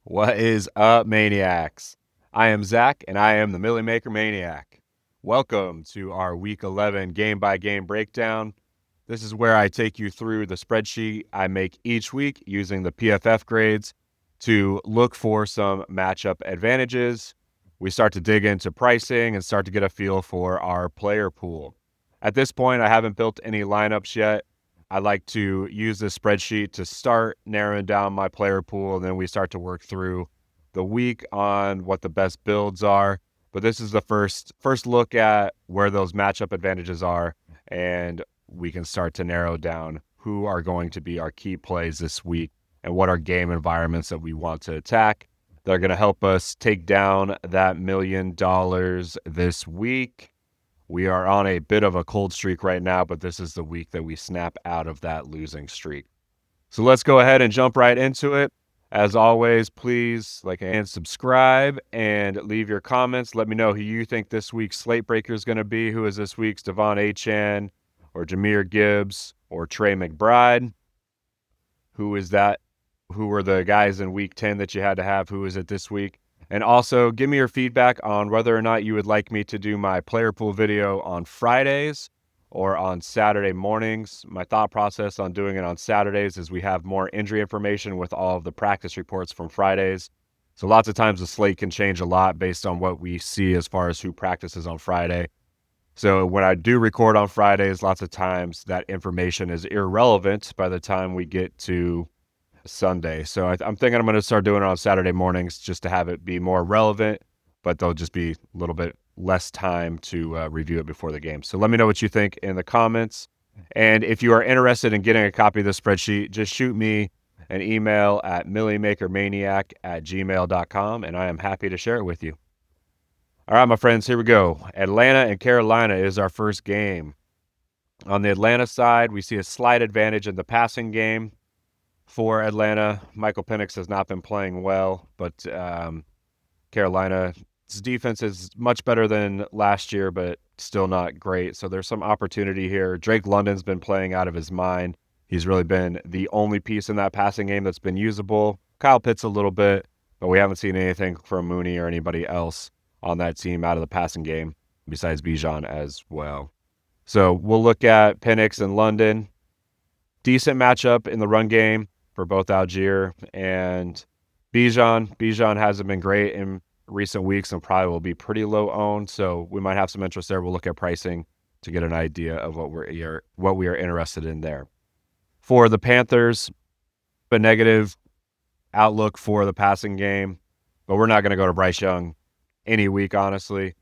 What is up, maniacs? I am Zach, and I am the Milly Maker Maniac. Welcome to our Week 11 game-by-game breakdown. This is where I take you through the spreadsheet I make each week using the PFF grades to look for some matchup advantages. We start to dig into pricing and start to get a feel for our player pool. At this point, I haven't built any lineups yet. I like to use this spreadsheet to start narrowing down my player pool, and then we start to work through the week on what the best builds are. But this is the first look at where those matchup advantages are, and we can start to narrow down who are going to be our key plays this week and what are game environments that we want to attack. They're going to help us take down that $1 million this week. We are on a bit of a cold streak right now, but this is the week that we snap out of that losing streak. So let's go ahead and jump right into it. As always, please like and subscribe and leave your comments. Let me know who you think this week's Slate Breaker is going to be. Who is this week's Devon Achane or Jahmyr Gibbs or Trey McBride? Who is that? Who were the guys in week 10 that you had to have? Who is it this week? And also, give me your feedback on whether or not you would like me to do my player pool video on Fridays or on Saturday mornings. My thought process on doing it on Saturdays is we have more injury information with all of the practice reports from Fridays. So lots of times the slate can change a lot based on what we see as far as who practices on Friday. So when I do record on Fridays, lots of times that information is irrelevant by the time we get to Sunday. So I'm thinking I'm going to start doing it on Saturday mornings just to have it be more relevant, but there'll just be a little bit less time to review it before the game. So let me know what you think in the comments. And if you are interested in getting a copy of the spreadsheet, just shoot me an email at millymakermaniac@gmail.com, and I am happy to share it with you. All right, my friends, here we go. Atlanta and Carolina is our first game. On the Atlanta side, we see a slight advantage in the passing game. For Atlanta, Michael Penix has not been playing well, but Carolina's defense is much better than last year, but still not great. So there's some opportunity here. Drake London's been playing out of his mind. He's really been the only piece in that passing game that's been usable. Kyle Pitts a little bit, but we haven't seen anything from Mooney or anybody else on that team out of the passing game besides Bijan as well. So we'll look at Penix and London. Decent matchup in the run game for both Algier and Bijan. Bijan hasn't been great in recent weeks and probably will be pretty low owned, so we might have some interest there. We'll look at pricing to get an idea of what we are interested in there. For the Panthers, a negative outlook for the passing game, but we're not going to go to Bryce Young any week, honestly.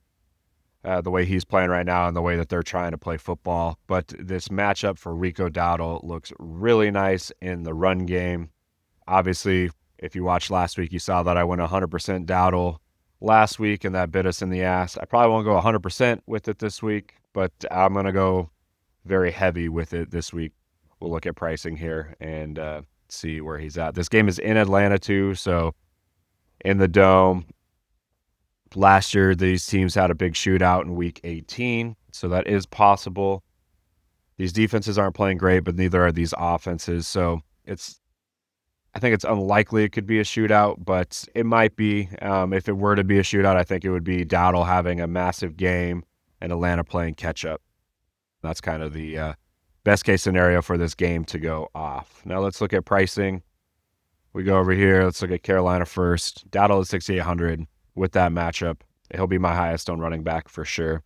The way he's playing right now and the way that they're trying to play football. But this matchup for Rico Dowdle looks really nice in the run game. Obviously, if you watched last week, you saw that I went 100% Dowdle last week, and that bit us in the ass. I probably won't go 100% with it this week, but I'm going to go very heavy with it this week. We'll look at pricing here and see where he's at. This game is in Atlanta, too, so in the Dome. Last year, these teams had a big shootout in week 18, so that is possible. These defenses aren't playing great, but neither are these offenses. So I think it's unlikely it could be a shootout, but it might be. If it were to be a shootout, I think it would be Dowdle having a massive game and Atlanta playing catch-up. That's kind of the best-case scenario for this game to go off. Now let's look at pricing. We go over here. Let's look at Carolina first. Dowdle is 6,800. With that matchup, he'll be my highest owned running back for sure.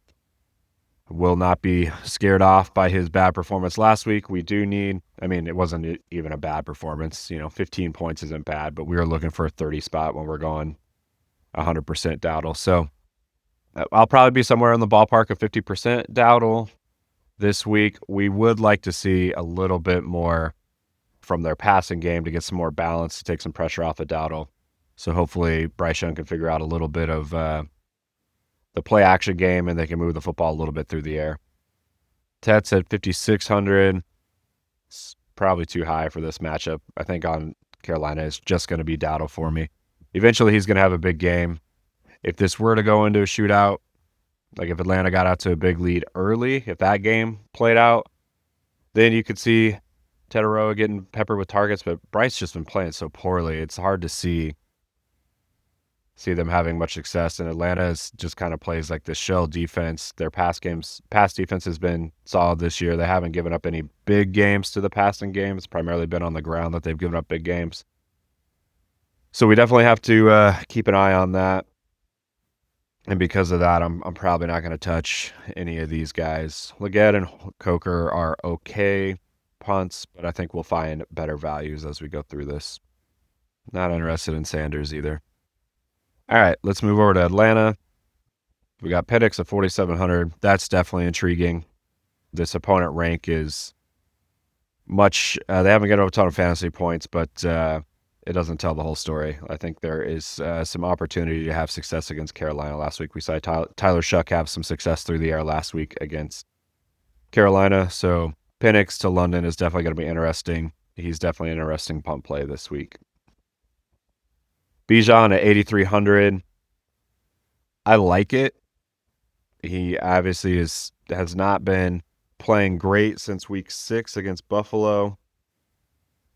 Will not be scared off by his bad performance last week. We do need, it wasn't even a bad performance. 15 points isn't bad, but we were looking for a 30 spot when we're going 100% Dowdle. So I'll probably be somewhere in the ballpark of 50% Dowdle this week. We would like to see a little bit more from their passing game to get some more balance, to take some pressure off of Dowdle. So hopefully Bryce Young can figure out a little bit of the play action game and they can move the football a little bit through the air. Ted said 5,600. It's probably too high for this matchup. I think on Carolina is just going to be Dowdle for me. Eventually he's going to have a big game. If this were to go into a shootout, like if Atlanta got out to a big lead early, if that game played out, then you could see Teteroa getting peppered with targets, but Bryce just been playing so poorly. It's hard to see see them having much success. And Atlanta just kind of plays like this shell defense. Their pass defense has been solid this year. They haven't given up any big games to the passing game. It's primarily been on the ground that they've given up big games. So we definitely have to keep an eye on that. And because of that, I'm probably not going to touch any of these guys. Leggett and Coker are okay punts, but I think we'll find better values as we go through this. Not interested in Sanders either. All right, let's move over to Atlanta. We got Penix at 4,700. That's definitely intriguing. This opponent rank is much. They haven't got a ton of fantasy points, but it doesn't tell the whole story. I think there is some opportunity to have success against Carolina last week. We saw Tyler Shuck have some success through the air last week against Carolina. So Penix to London is definitely going to be interesting. He's definitely an interesting punt play this week. Bijan at 8,300. I like it. He obviously has not been playing great since week 6 against Buffalo.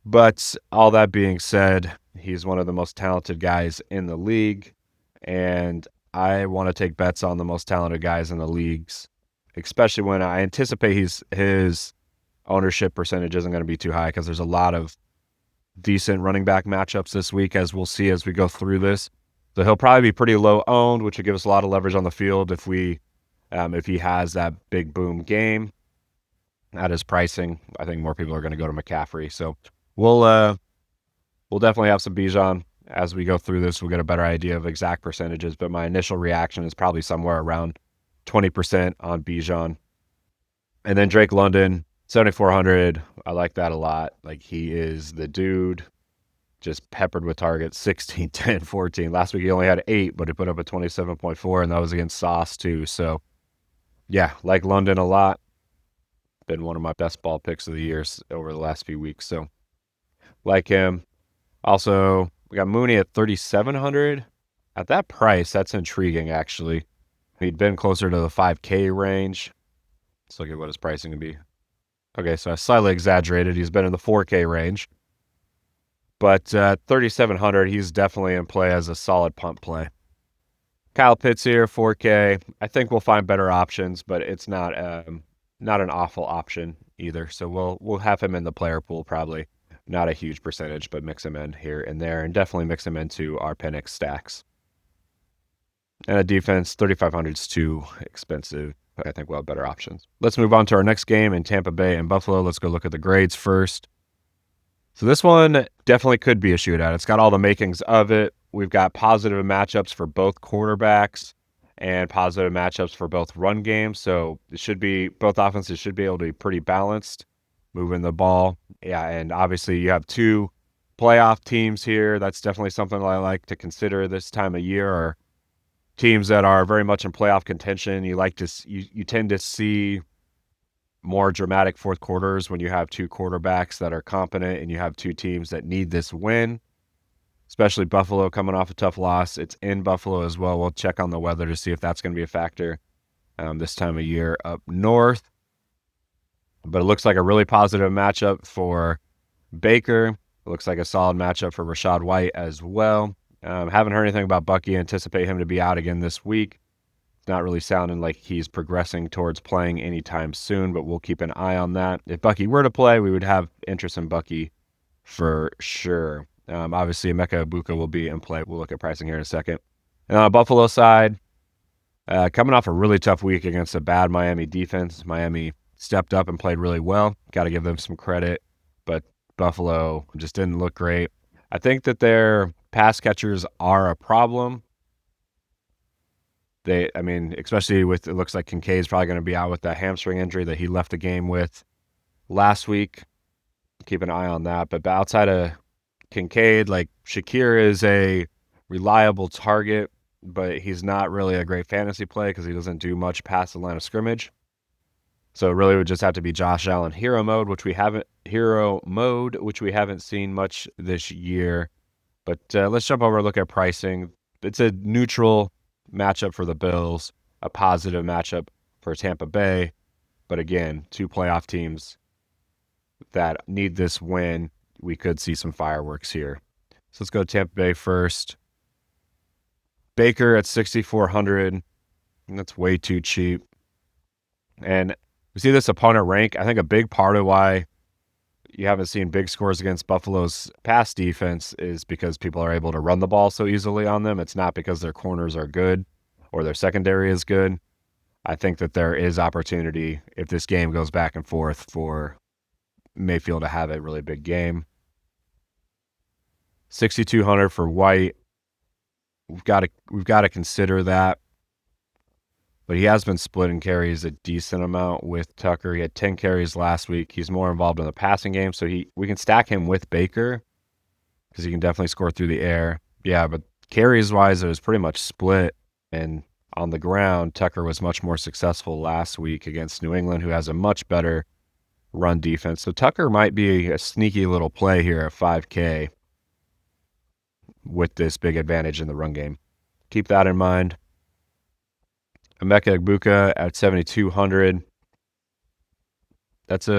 But all that being said, he's one of the most talented guys in the league. And I want to take bets on the most talented guys in the leagues, especially when I anticipate his ownership percentage isn't going to be too high because there's a lot of decent running back matchups this week, as we'll see as we go through this. So he'll probably be pretty low owned, which would give us a lot of leverage on the field if he has that big boom game at his pricing. I think more people are going to go to McCaffrey. So we'll definitely have some Bijan as we go through this. We'll get a better idea of exact percentages, but my initial reaction is probably somewhere around 20% on Bijan. And then Drake London, 7,400. I like that a lot. Like, he is the dude, just peppered with targets, 16, 10, 14. Last week he only had 8, but he put up a 27.4, and that was against Sauce too. So, yeah, like London a lot. Been one of my best ball picks of the years over the last few weeks. So, like him. Also, we got Mooney at 3,700. At that price, that's intriguing, actually. He'd been closer to the 5K range. Let's look at what his pricing would be. Okay, so I slightly exaggerated. He's been in the 4K range. But 3,700, he's definitely in play as a solid punt play. Kyle Pitts here, 4K. I think we'll find better options, but it's not an awful option either. So we'll have him in the player pool probably. Not a huge percentage, but mix him in here and there, and definitely mix him into our Penix stacks. And a defense, 3,500 is too expensive. I think we'll have better options. Let's move on to our next game in Tampa Bay and Buffalo. Let's go look at the grades first. So this one definitely could be a shootout. It's got all the makings of it. We've got positive matchups for both quarterbacks and positive matchups for both run games. So both offenses should be able to be pretty balanced, moving the ball. Yeah, and obviously you have 2 playoff teams here. That's definitely something I like to consider this time of year, or teams that are very much in playoff contention. You tend to see more dramatic fourth quarters when you have 2 quarterbacks that are competent and you have 2 teams that need this win, especially Buffalo coming off a tough loss. It's in Buffalo as well. We'll check on the weather to see if that's going to be a factor this time of year up north. But it looks like a really positive matchup for Baker. It looks like a solid matchup for Rachaad White as well. Haven't heard anything about Bucky. Anticipate him to be out again this week. It's not really sounding like he's progressing towards playing anytime soon, but we'll keep an eye on that. If Bucky were to play, we would have interest in Bucky for sure. Obviously, Emeka Egbuka will be in play. We'll look at pricing here in a second. And on the Buffalo side, coming off a really tough week against a bad Miami defense. Miami stepped up and played really well. Got to give them some credit, but Buffalo just didn't look great. I think that their pass catchers are a problem. Especially with, it looks like Kincaid's probably going to be out with that hamstring injury that he left the game with last week. Keep an eye on that. But outside of Kincaid, like, Shakir is a reliable target, but he's not really a great fantasy play because he doesn't do much past the line of scrimmage. So it really would just have to be Josh Allen hero mode, which we haven't seen much this year. But let's jump over and look at pricing. It's a neutral matchup for the Bills, a positive matchup for Tampa Bay. But again, 2 playoff teams that need this win. We could see some fireworks here. So let's go to Tampa Bay first. Baker at 6,400. That's way too cheap. And we see this opponent rank. I think a big part of why you haven't seen big scores against Buffalo's pass defense is because people are able to run the ball so easily on them. It's not because their corners are good or their secondary is good. I think that there is opportunity if this game goes back and forth for Mayfield to have a really big game. 6,200 for White. We've got to consider that. But he has been splitting carries a decent amount with Tucker. He had 10 carries last week. He's more involved in the passing game, so we can stack him with Baker because he can definitely score through the air. Yeah, but carries-wise, it was pretty much split. And on the ground, Tucker was much more successful last week against New England, who has a much better run defense. So Tucker might be a sneaky little play here at 5K with this big advantage in the run game. Keep that in mind. Emeka Egbuka at 7,200. That's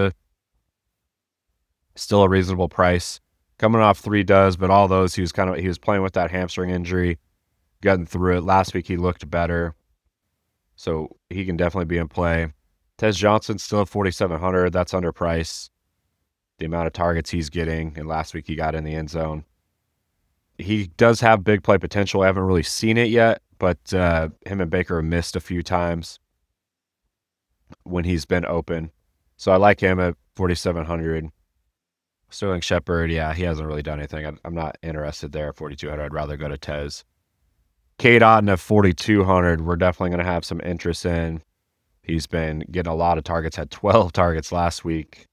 still a reasonable price. Coming off 3 duds, but all those he was playing with that hamstring injury, getting through it. Last week he looked better, so he can definitely be in play. Tez Johnson still at 4,700. That's underpriced. The amount of targets he's getting, and last week he got in the end zone. He does have big play potential. I haven't really seen it yet, but him and Baker have missed a few times when he's been open. So I like him at 4,700. Sterling Shepard, yeah, he hasn't really done anything. I'm not interested there at 4,200. I'd rather go to Tez. Cade Otton at 4,200. We're definitely going to have some interest in. He's been getting a lot of targets, had 12 targets last week.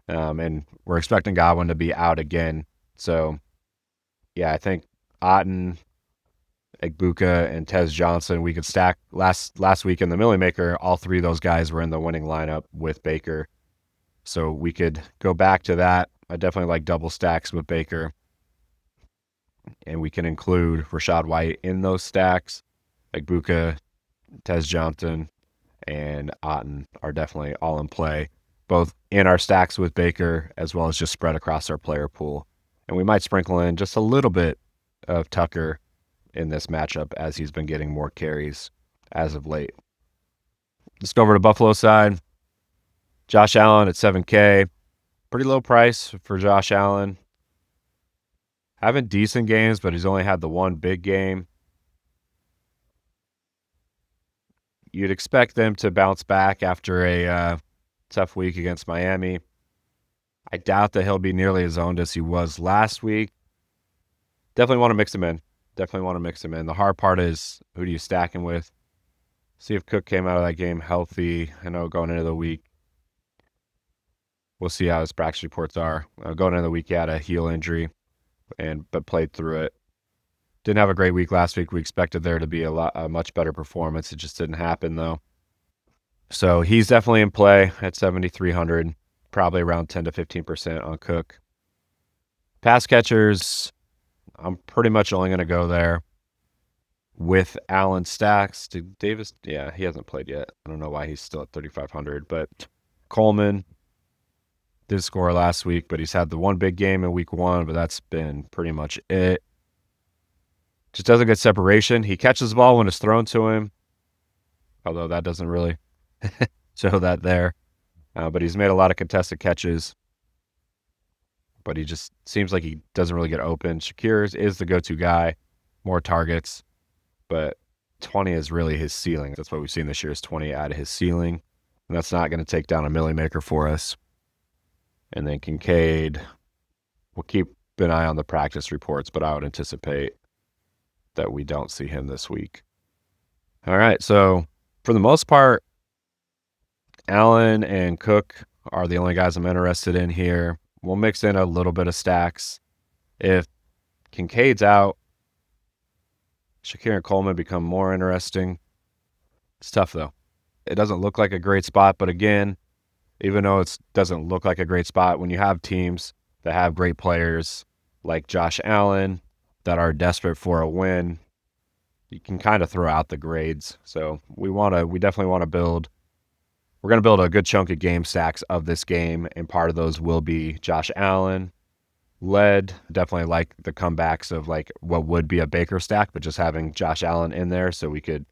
And we're expecting Godwin to be out again. So, yeah, I think Otton, Egbuka, and Tez Johnson, we could stack. Last week in the Milly Maker, all 3 of those guys were in the winning lineup with Baker. So we could go back to that. I definitely like double stacks with Baker. And we can include Rachaad White in those stacks. Egbuka, Tez Johnson, and Otton are definitely all in play, both in our stacks with Baker as well as just spread across our player pool. And we might sprinkle in just a little bit of Tucker in this matchup as he's been getting more carries as of late. Let's go over to Buffalo side. Josh Allen at 7K. Pretty low price for Josh Allen. Having decent games, but he's only had the one big game. You'd expect them to bounce back after a tough week against Miami. I doubt that he'll be nearly as owned as he was last week. Definitely want to mix him in. The hard part is, who do you stack him with? See if Cook came out of that game healthy. I know going into the week, we'll see how his practice reports are. Going into the week, he had a heel injury, but played through it. Didn't have a great week last week. We expected there to be a much better performance. It just didn't happen, though. So he's definitely in play at 7,300, probably around 10 to 15% on Cook. Pass catchers, I'm pretty much only going to go there with Allen stacks. Davis, yeah, he hasn't played yet. I don't know why he's still at 3,500, but Coleman did score last week, but he's had the one big game in week 1, but that's been pretty much it. Just doesn't get separation. He catches the ball when it's thrown to him, although that doesn't really show that there. But he's made a lot of contested catches, but he just seems like he doesn't really get open. Shakir is the go-to guy, more targets, but 20 is really his ceiling. That's what we've seen this year is 20 out of his ceiling, and that's not going to take down a Milly Maker for us. And then Kincaid, we'll keep an eye on the practice reports, but I would anticipate that we don't see him this week. All right, so for the most part, Allen and Cook are the only guys I'm interested in here. We'll mix in a little bit of stacks. If Kincaid's out, Shakir and Coleman become more interesting. It's tough, though. It doesn't look like a great spot, but again, even though it doesn't look like a great spot, when you have teams that have great players like Josh Allen that are desperate for a win, you can kind of throw out the grades. So we definitely want to build. We're going to build a good chunk of game stacks of this game, and part of those will be Josh Allen, led. Definitely like the comebacks of like what would be a Baker stack, but just having Josh Allen in there so we could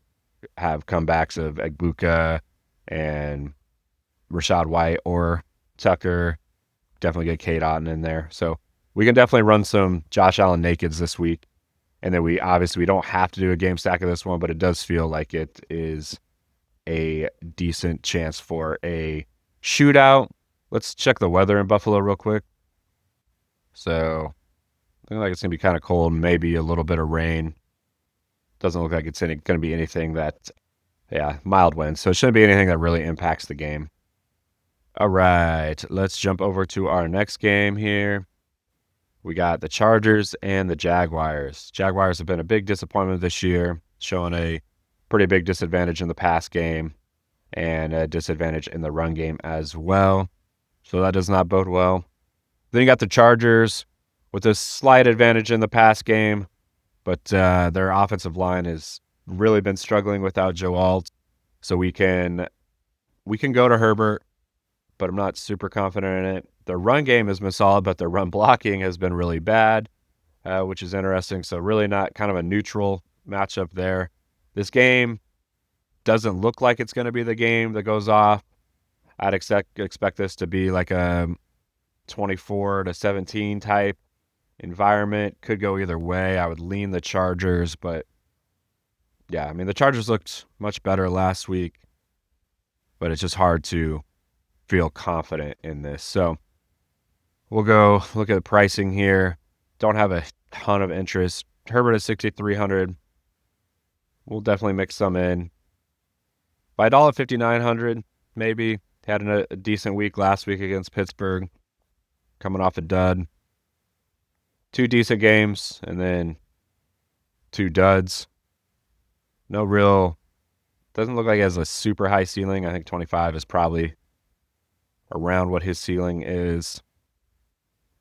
have comebacks of Egbuka and Rashad White or Tucker. Definitely get Kate Otten in there. So we can definitely run some Josh Allen nakeds this week. And then we don't have to do a game stack of this one, but it does feel like it is a decent chance for a shootout. Let's check the weather in Buffalo real quick. So looking like it's going to be kind of cold, maybe a little bit of rain. Doesn't look like it's going to be anything that, mild winds. So it shouldn't be anything that really impacts the game. All right, let's jump over to our next game here. We got the Chargers and the Jaguars. Jaguars have been a big disappointment this year, showing a pretty big disadvantage in the pass game and a disadvantage in the run game as well. So that does not bode well. Then you got the Chargers with a slight advantage in the pass game, but their offensive line has really been struggling without Joe Alt. So we can go to Herbert, but I'm not super confident in it. Their run game has been solid, but their run blocking has been really bad, which is interesting. So really not kind of a neutral matchup there. This game doesn't look like it's going to be the game that goes off. I'd expect this to be like a 24-17 type environment. Could go either way. I would lean the Chargers, but yeah, I mean, the Chargers looked much better last week, but it's just hard to feel confident in this. So we'll go look at the pricing here. Don't have a ton of interest. Herbert is 6,300. We'll definitely mix some in. By $5,900, maybe. Had a decent week last week against Pittsburgh, coming off a dud. 2 decent games, and then 2 duds. No real, doesn't look like he has a super high ceiling. I think 25 is probably around what his ceiling is.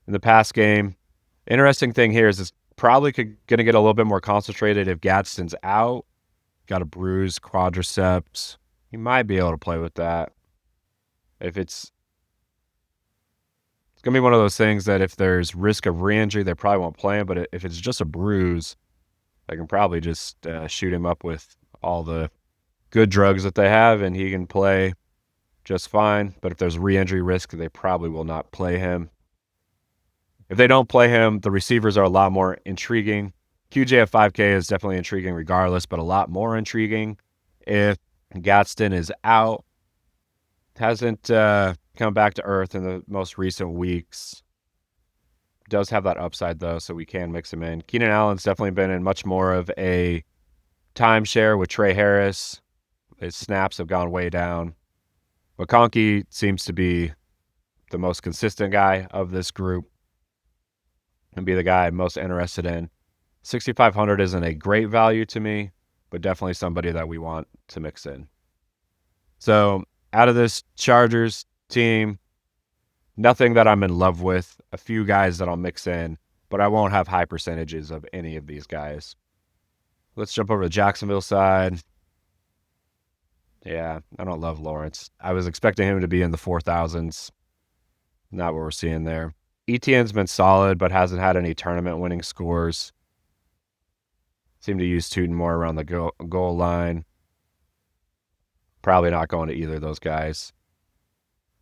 In the pass game, interesting thing here is it's probably going to get a little bit more concentrated if Gadsden's out. Got a bruised quadriceps. He might be able to play with that. If it's going to be one of those things that if there's risk of re-injury, they probably won't play him. But if it's just a bruise, they can probably just shoot him up with all the good drugs that they have, and he can play just fine. But if there's re-injury risk, they probably will not play him. If they don't play him, the receivers are a lot more intriguing. QJ at 5K is definitely intriguing regardless, but a lot more intriguing if Gadsden is out. Hasn't come back to earth in the most recent weeks. Does have that upside, though, so we can mix him in. Keenan Allen's definitely been in much more of a timeshare with Trey Harris. His snaps have gone way down. McConkey seems to be the most consistent guy of this group and be the guy I'm most interested in. 6,500 isn't a great value to me, but definitely somebody that we want to mix in. So out of this Chargers team, nothing that I'm in love with. A few guys that I'll mix in, but I won't have high percentages of any of these guys. Let's jump over to the Jacksonville side. Yeah, I don't love Lawrence. I was expecting him to be in the 4,000s. Not what we're seeing there. ETN's been solid, but hasn't had any tournament-winning scores. Seem to use Tootin more around the goal line. Probably not going to either of those guys.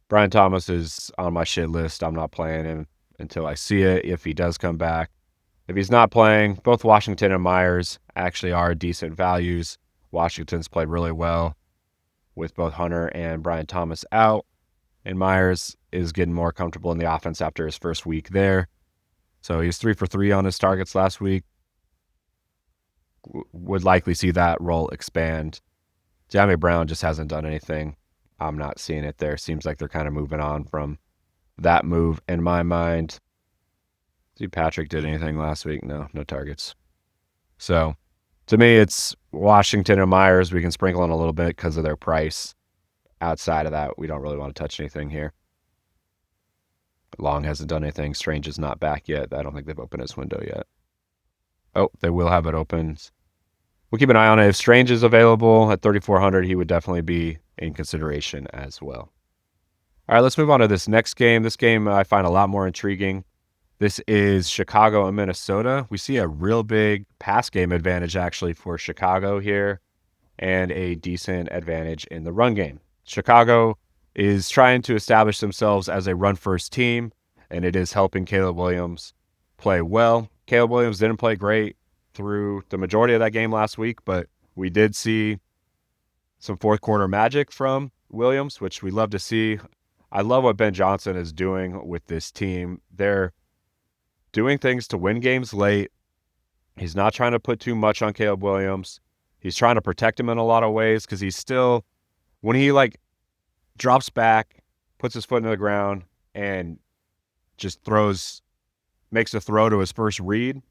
Brian Thomas is on my shit list. I'm not playing him until I see it, if he does come back. If he's not playing, both Washington and Myers actually are decent values. Washington's played really well with both Hunter and Brian Thomas out, and Myers is getting more comfortable in the offense after his first week there. So he's 3 for 3 on his targets last week. Would likely see that role expand. Jamie Brown just hasn't done anything. I'm not seeing it there. Seems like they're kind of moving on from that move in my mind. See, Patrick did anything last week? No targets. So to me, it's Washington and Myers. We can sprinkle in a little bit because of their price. Outside of that, we don't really want to touch anything here. Long hasn't done anything. Strange is not back yet. I don't think they've opened his window yet. Oh, they will have it open. We'll keep an eye on it. If Strange is available at 3,400, he would definitely be in consideration as well. All right, let's move on to this next game. This game I find a lot more intriguing. This is Chicago and Minnesota. We see a real big pass game advantage actually for Chicago here and a decent advantage in the run game. Chicago is trying to establish themselves as a run-first team, and it is helping Caleb Williams play well. Caleb Williams didn't play great through the majority of that game last week, but we did see some fourth quarter magic from Williams, which we love to see. I love what Ben Johnson is doing with this team. They're doing things to win games late. He's not trying to put too much on Caleb Williams. He's trying to protect him in a lot of ways because he's still, when he drops back, puts his foot into the ground, and just makes a throw to his first read,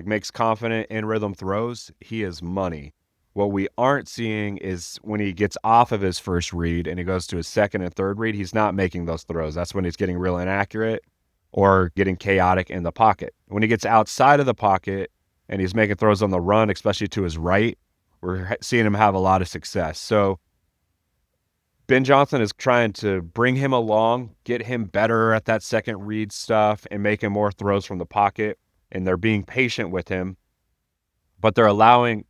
makes confident in rhythm throws, he is money. What we aren't seeing is when he gets off of his first read and he goes to his second and third read, he's not making those throws. That's when he's getting real inaccurate or getting chaotic in the pocket. When he gets outside of the pocket and he's making throws on the run, especially to his right, we're seeing him have a lot of success. So Ben Johnson is trying to bring him along, get him better at that second read stuff and making more throws from the pocket. And they're being patient with him, but they're allowing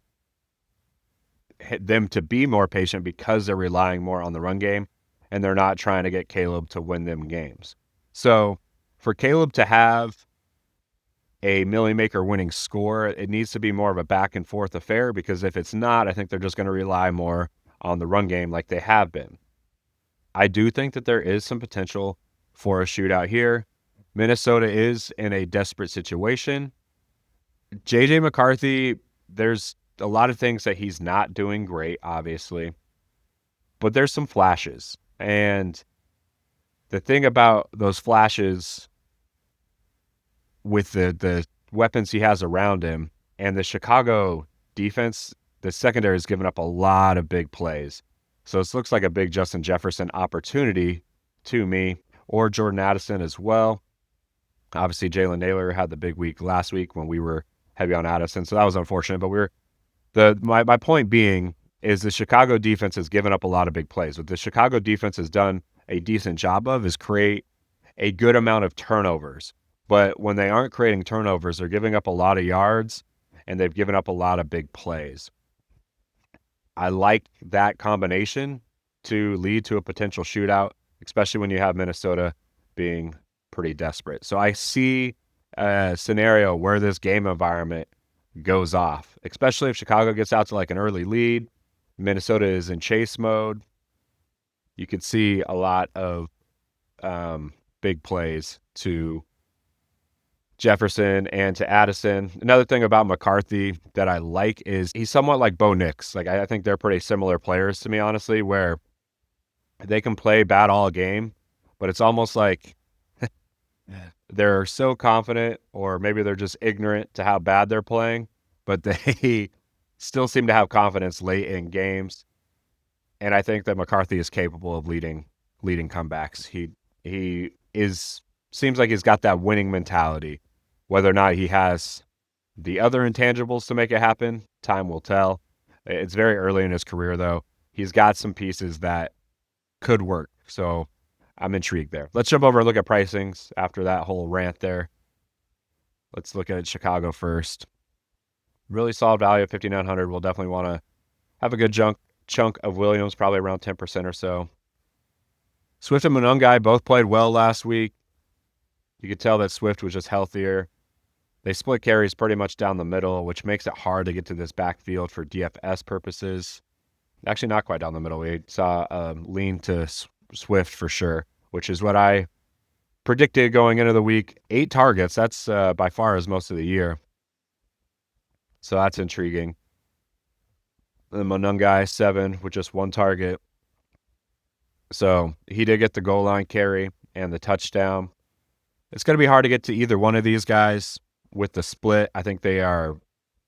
them to be more patient because they're relying more on the run game and they're not trying to get Caleb to win them games. So for Caleb to have a Milly Maker winning score, it needs to be more of a back and forth affair, because if it's not, I think they're just going to rely more on the run game like they have been. I do think that there is some potential for a shootout here. Minnesota is in a desperate situation. JJ McCarthy, there's a lot of things that he's not doing great, obviously, but there's some flashes. And the thing about those flashes with the weapons he has around him and the Chicago defense, the secondary has given up a lot of big plays. So this looks like a big Justin Jefferson opportunity to me, or Jordan Addison as well. Obviously, Jalen Naylor had the big week last week when we were heavy on Addison, so that was unfortunate. But my point being is the Chicago defense has given up a lot of big plays. What the Chicago defense has done a decent job of is create a good amount of turnovers. But when they aren't creating turnovers, they're giving up a lot of yards, and they've given up a lot of big plays. I like that combination to lead to a potential shootout, especially when you have Minnesota being pretty desperate. So I see a scenario where this game environment goes off, especially if Chicago gets out to an early lead. Minnesota is in chase mode. You could see a lot of big plays to Jefferson and to Addison. Another thing about McCarthy that I like is he's somewhat like Bo Nix. I think they're pretty similar players to me, honestly, where they can play bad all game, but it's almost like they're so confident, or maybe they're just ignorant to how bad they're playing, but they still seem to have confidence late in games. And I think that McCarthy is capable of leading comebacks. He seems like he's got that winning mentality. Whether or not he has the other intangibles to make it happen, time will tell. It's very early in his career, though. He's got some pieces that could work. So I'm intrigued there. Let's jump over and look at pricings after that whole rant there. Let's look at Chicago first. Really solid value at 5,900. We'll definitely want to have a good chunk of Williams, probably around 10% or so. Swift and Monungai both played well last week. You could tell that Swift was just healthier. They split carries pretty much down the middle, which makes it hard to get to this backfield for DFS purposes. Actually, not quite down the middle. We saw a lean to Swift for sure, which is what I predicted going into the week. 8 targets. That's by far as most of the year. So that's intriguing. The Monungai, 7 with just 1 target. So he did get the goal line carry and the touchdown. It's going to be hard to get to either one of these guys with the split. I think they are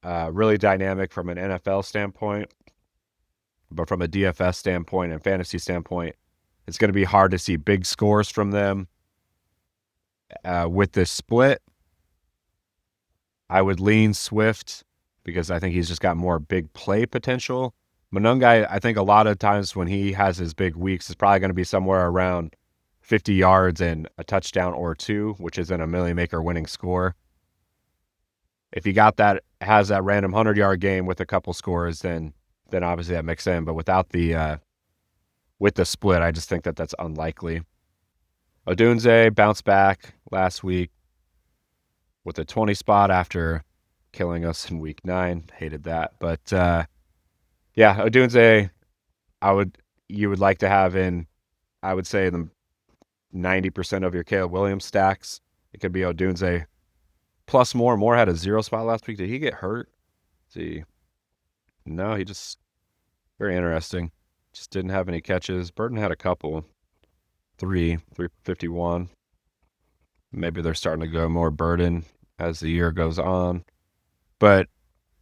really dynamic from an NFL standpoint, but from a DFS standpoint and fantasy standpoint, it's going to be hard to see big scores from them. With this split, I would lean Swift because I think he's just got more big play potential. Monungai, I think a lot of times when he has his big weeks, is probably going to be somewhere around 50 yards and a touchdown or two, which isn't a Milly Maker winning score. If he got that, has that random 100-yard game with a couple scores, then obviously that makes sense. But without the with the split, I just think that that's unlikely. Odunze bounced back last week with a 20 spot after killing us in week 9. Hated that. But yeah, Odunze, you would like to have in, I would say, the 90% of your Caleb Williams stacks. It could be Odunze plus more. Moore had a 0 spot last week. Did he get hurt? Let's see. No, he just, very interesting. Just didn't have any catches. Burton had a couple. 351. Maybe they're starting to go more Burden as the year goes on. But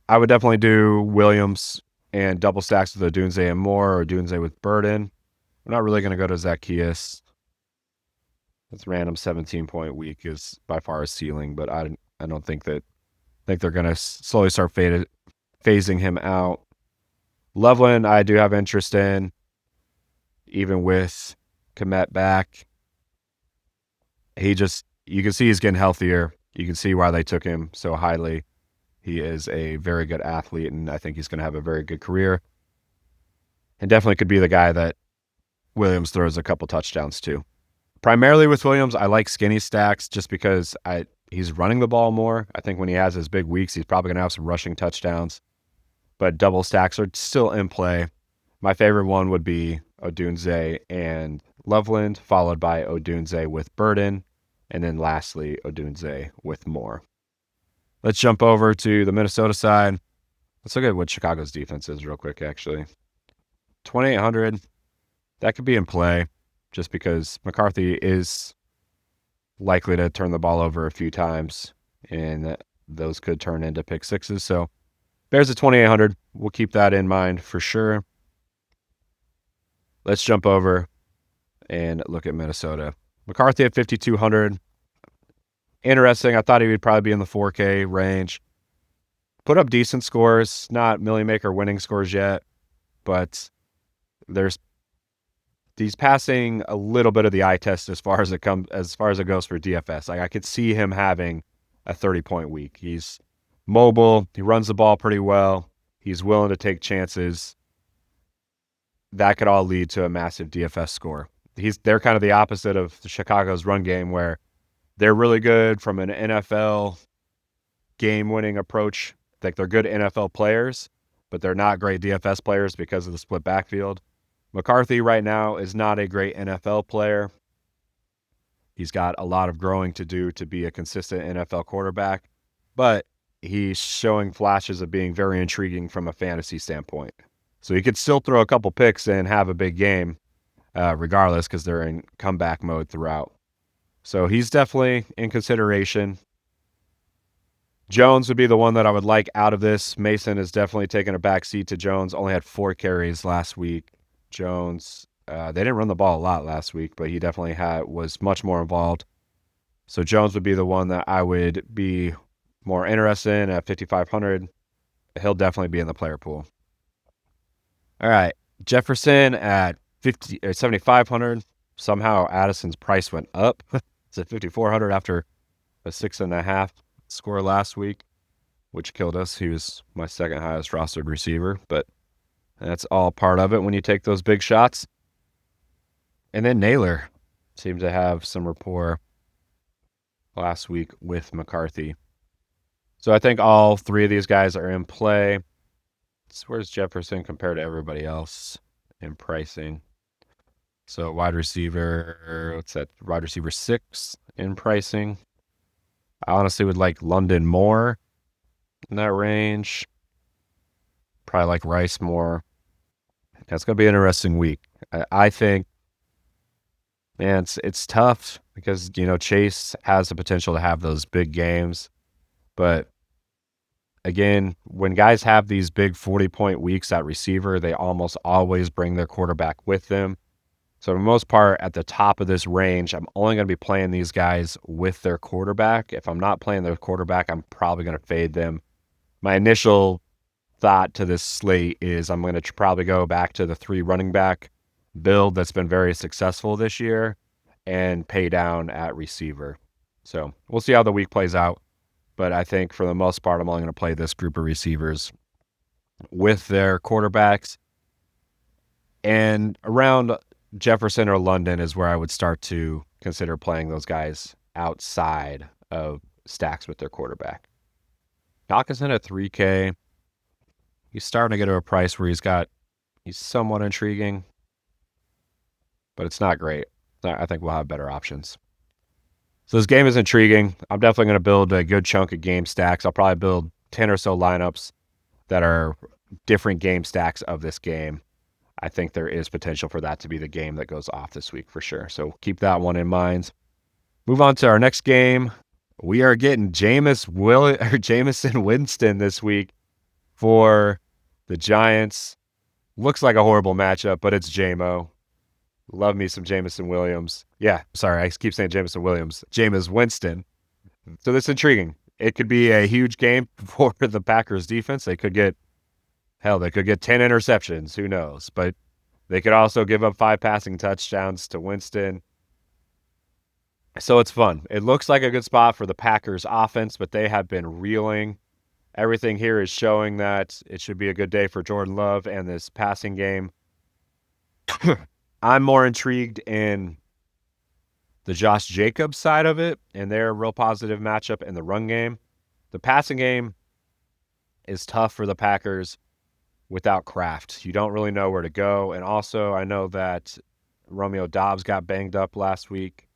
I would definitely do Williams and double stacks with Odunze and Moore, or Odunze with Burden. I'm not really going to go to Zacchaeus. That's random 17-point week is by far a ceiling, but I don't think they're going to slowly start phasing him out. Loveland, I do have interest in, even with Komet back. You can see he's getting healthier. You can see why they took him so highly. He is a very good athlete, and I think he's going to have a very good career. And definitely could be the guy that Williams throws a couple touchdowns to. Primarily with Williams, I like skinny stacks just because he's running the ball more. I think when he has his big weeks, he's probably going to have some rushing touchdowns. But double stacks are still in play. My favorite one would be Odunze and Loveland, followed by Odunze with Burden, and then lastly, Odunze with Moore. Let's jump over to the Minnesota side. Let's look at what Chicago's defense is real quick, actually. 2,800, that could be in play just because McCarthy is likely to turn the ball over a few times, and those could turn into pick sixes. So Bears at 2,800. We'll keep that in mind for sure. Let's jump over and look at Minnesota. McCarthy at 5,200. Interesting. I thought he would probably be in the 4K range. Put up decent scores, not Milly Maker winning scores yet, but he's passing a little bit of the eye test as far as it goes for DFS. Like, I could see him having a 30-point week. He's mobile. He runs the ball pretty well. He's willing to take chances. That could all lead to a massive DFS score. They're kind of the opposite of Chicago's run game, where they're really good from an NFL game-winning approach. Like, they're good NFL players, but they're not great DFS players because of the split backfield. McCarthy right now is not a great NFL player. He's got a lot of growing to do to be a consistent NFL quarterback, but he's showing flashes of being very intriguing from a fantasy standpoint. So he could still throw a couple picks and have a big game regardless, because they're in comeback mode throughout. So he's definitely in consideration. Jones would be the one that I would like out of this. Mason has definitely taken a back seat to Jones. Only had 4 carries last week. Jones, they didn't run the ball a lot last week, but he definitely was much more involved. So Jones would be the one that I would be more interested in at 5,500. He'll definitely be in the player pool. All right, Jefferson at 7,500. Somehow Addison's price went up. It's at 5,400 after a 6.5 score last week, which killed us. He was my second highest rostered receiver, but that's all part of it when you take those big shots. And then Naylor seemed to have some rapport last week with McCarthy. So I think all 3 of these guys are in play. Where's Jefferson compared to everybody else in pricing? So wide receiver, what's that? Wide receiver 6 in pricing. I honestly would like London more in that range. Probably like Rice more. That's going to be an interesting week. I think, man, it's tough because, Chase has the potential to have those big games. But again, when guys have these big 40-point weeks at receiver, they almost always bring their quarterback with them. So for the most part, at the top of this range, I'm only going to be playing these guys with their quarterback. If I'm not playing their quarterback, I'm probably going to fade them. My initial thought to this slate is I'm going to probably go back to the 3 running back build that's been very successful this year and pay down at receiver. So we'll see how the week plays out. But I think for the most part, I'm only going to play this group of receivers with their quarterbacks. And around Jefferson or London is where I would start to consider playing those guys outside of stacks with their quarterback. Hawkinson at 3K. He's starting to get to a price where he's somewhat intriguing, but it's not great. I think we'll have better options. So this game is intriguing. I'm definitely going to build a good chunk of game stacks. I'll probably build 10 or so lineups that are different game stacks of this game. I think there is potential for that to be the game that goes off this week for sure. So keep that one in mind. Move on to our next game. We are getting Jameson Winston this week for the Giants. Looks like a horrible matchup, but it's JMO. Love me some Jameson Williams. Yeah, sorry, I keep saying Jameson Williams. Jameis Winston. So that's intriguing. It could be a huge game for the Packers defense. They could get 10 interceptions. Who knows? But they could also give up 5 passing touchdowns to Winston. So it's fun. It looks like a good spot for the Packers offense, but they have been reeling. Everything here is showing that it should be a good day for Jordan Love and this passing game. I'm more intrigued in the Josh Jacobs side of it and their real positive matchup in the run game. The passing game is tough for the Packers without Kraft. You don't really know where to go. And also, I know that Romeo Doubs got banged up last week.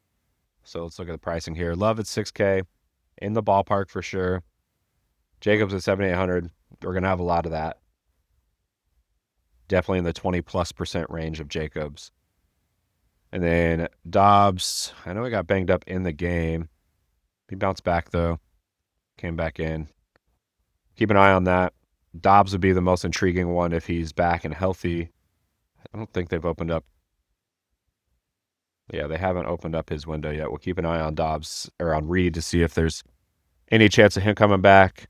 So let's look at the pricing here. Love at 6K, in the ballpark for sure. Jacobs at 7,800. We're going to have a lot of that. Definitely in the 20+% range of Jacobs. And then Doubs, I know he got banged up in the game. He bounced back, though. Came back in. Keep an eye on that. Doubs would be the most intriguing one if he's back and healthy. I don't think they've opened up. Yeah, they haven't opened up his window yet. We'll keep an eye on Doubs or on Reed to see if there's any chance of him coming back.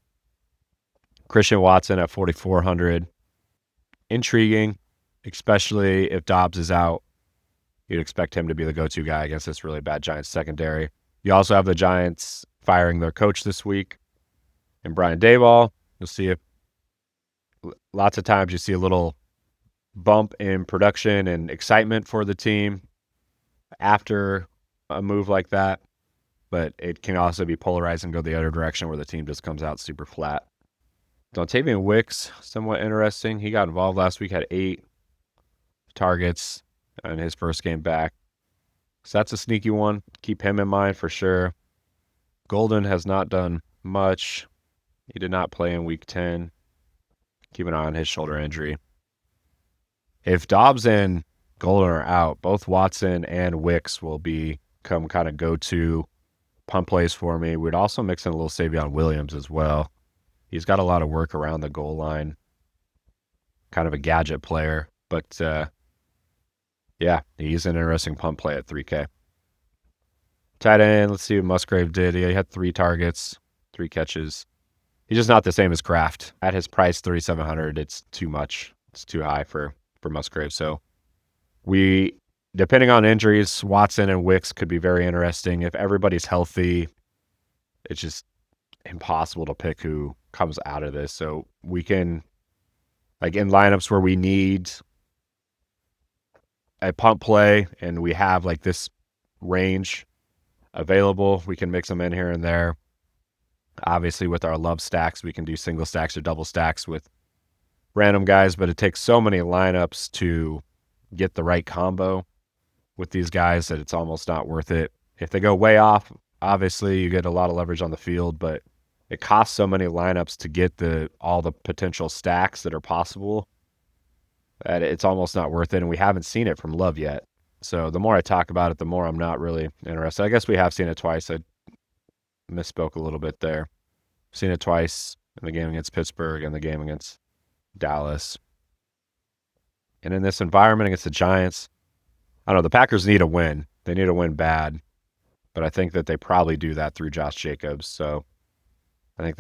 Christian Watson at 4,400. Intriguing, especially if Doubs is out. You'd expect him to be the go-to guy against this really bad Giants secondary. You also have the Giants firing their coach this week and Brian Daboll. You'll see if lots of times you see a little bump in production and excitement for the team after a move like that, but it can also be polarized and go the other direction where the team just comes out super flat. Dontavian Wicks, somewhat interesting. He got involved last week, had 8 targets in his first game back. So that's a sneaky one. Keep him in mind for sure. Golden has not done much. He did not play in week 10. Keep an eye on his shoulder injury. If Doubs and Golden are out, both Watson and Wicks will become kind of go-to punt plays for me. We'd also mix in a little Savion Williams as well. He's got a lot of work around the goal line. Kind of a gadget player. But, yeah, he's an interesting punt play at 3K. Tight end, let's see what Musgrave did. He had 3 targets, 3 catches. He's just not the same as Kraft. At his price, 3,700, it's too much. It's too high for Musgrave. So depending on injuries, Watson and Wicks could be very interesting. If everybody's healthy, it's just impossible to pick who comes out of this. So we can, like in lineups where we need a punt play and we have like this range available, we can mix them in here and there. Obviously, with our love stacks, we can do single stacks or double stacks with random guys, but it takes so many lineups to get the right combo with these guys that it's almost not worth it. If they go way off, obviously you get a lot of leverage on the field, but it costs so many lineups to get all the potential stacks that are possible that it's almost not worth it, and we haven't seen it from Love yet. So the more I talk about it, the more I'm not really interested. I guess we have seen it twice. I misspoke a little bit there. Seen it twice in the game against Pittsburgh and the game against Dallas. And in this environment against the Giants, I don't know, the Packers need a win. They need a win bad. But I think that they probably do that through Josh Jacobs. So I think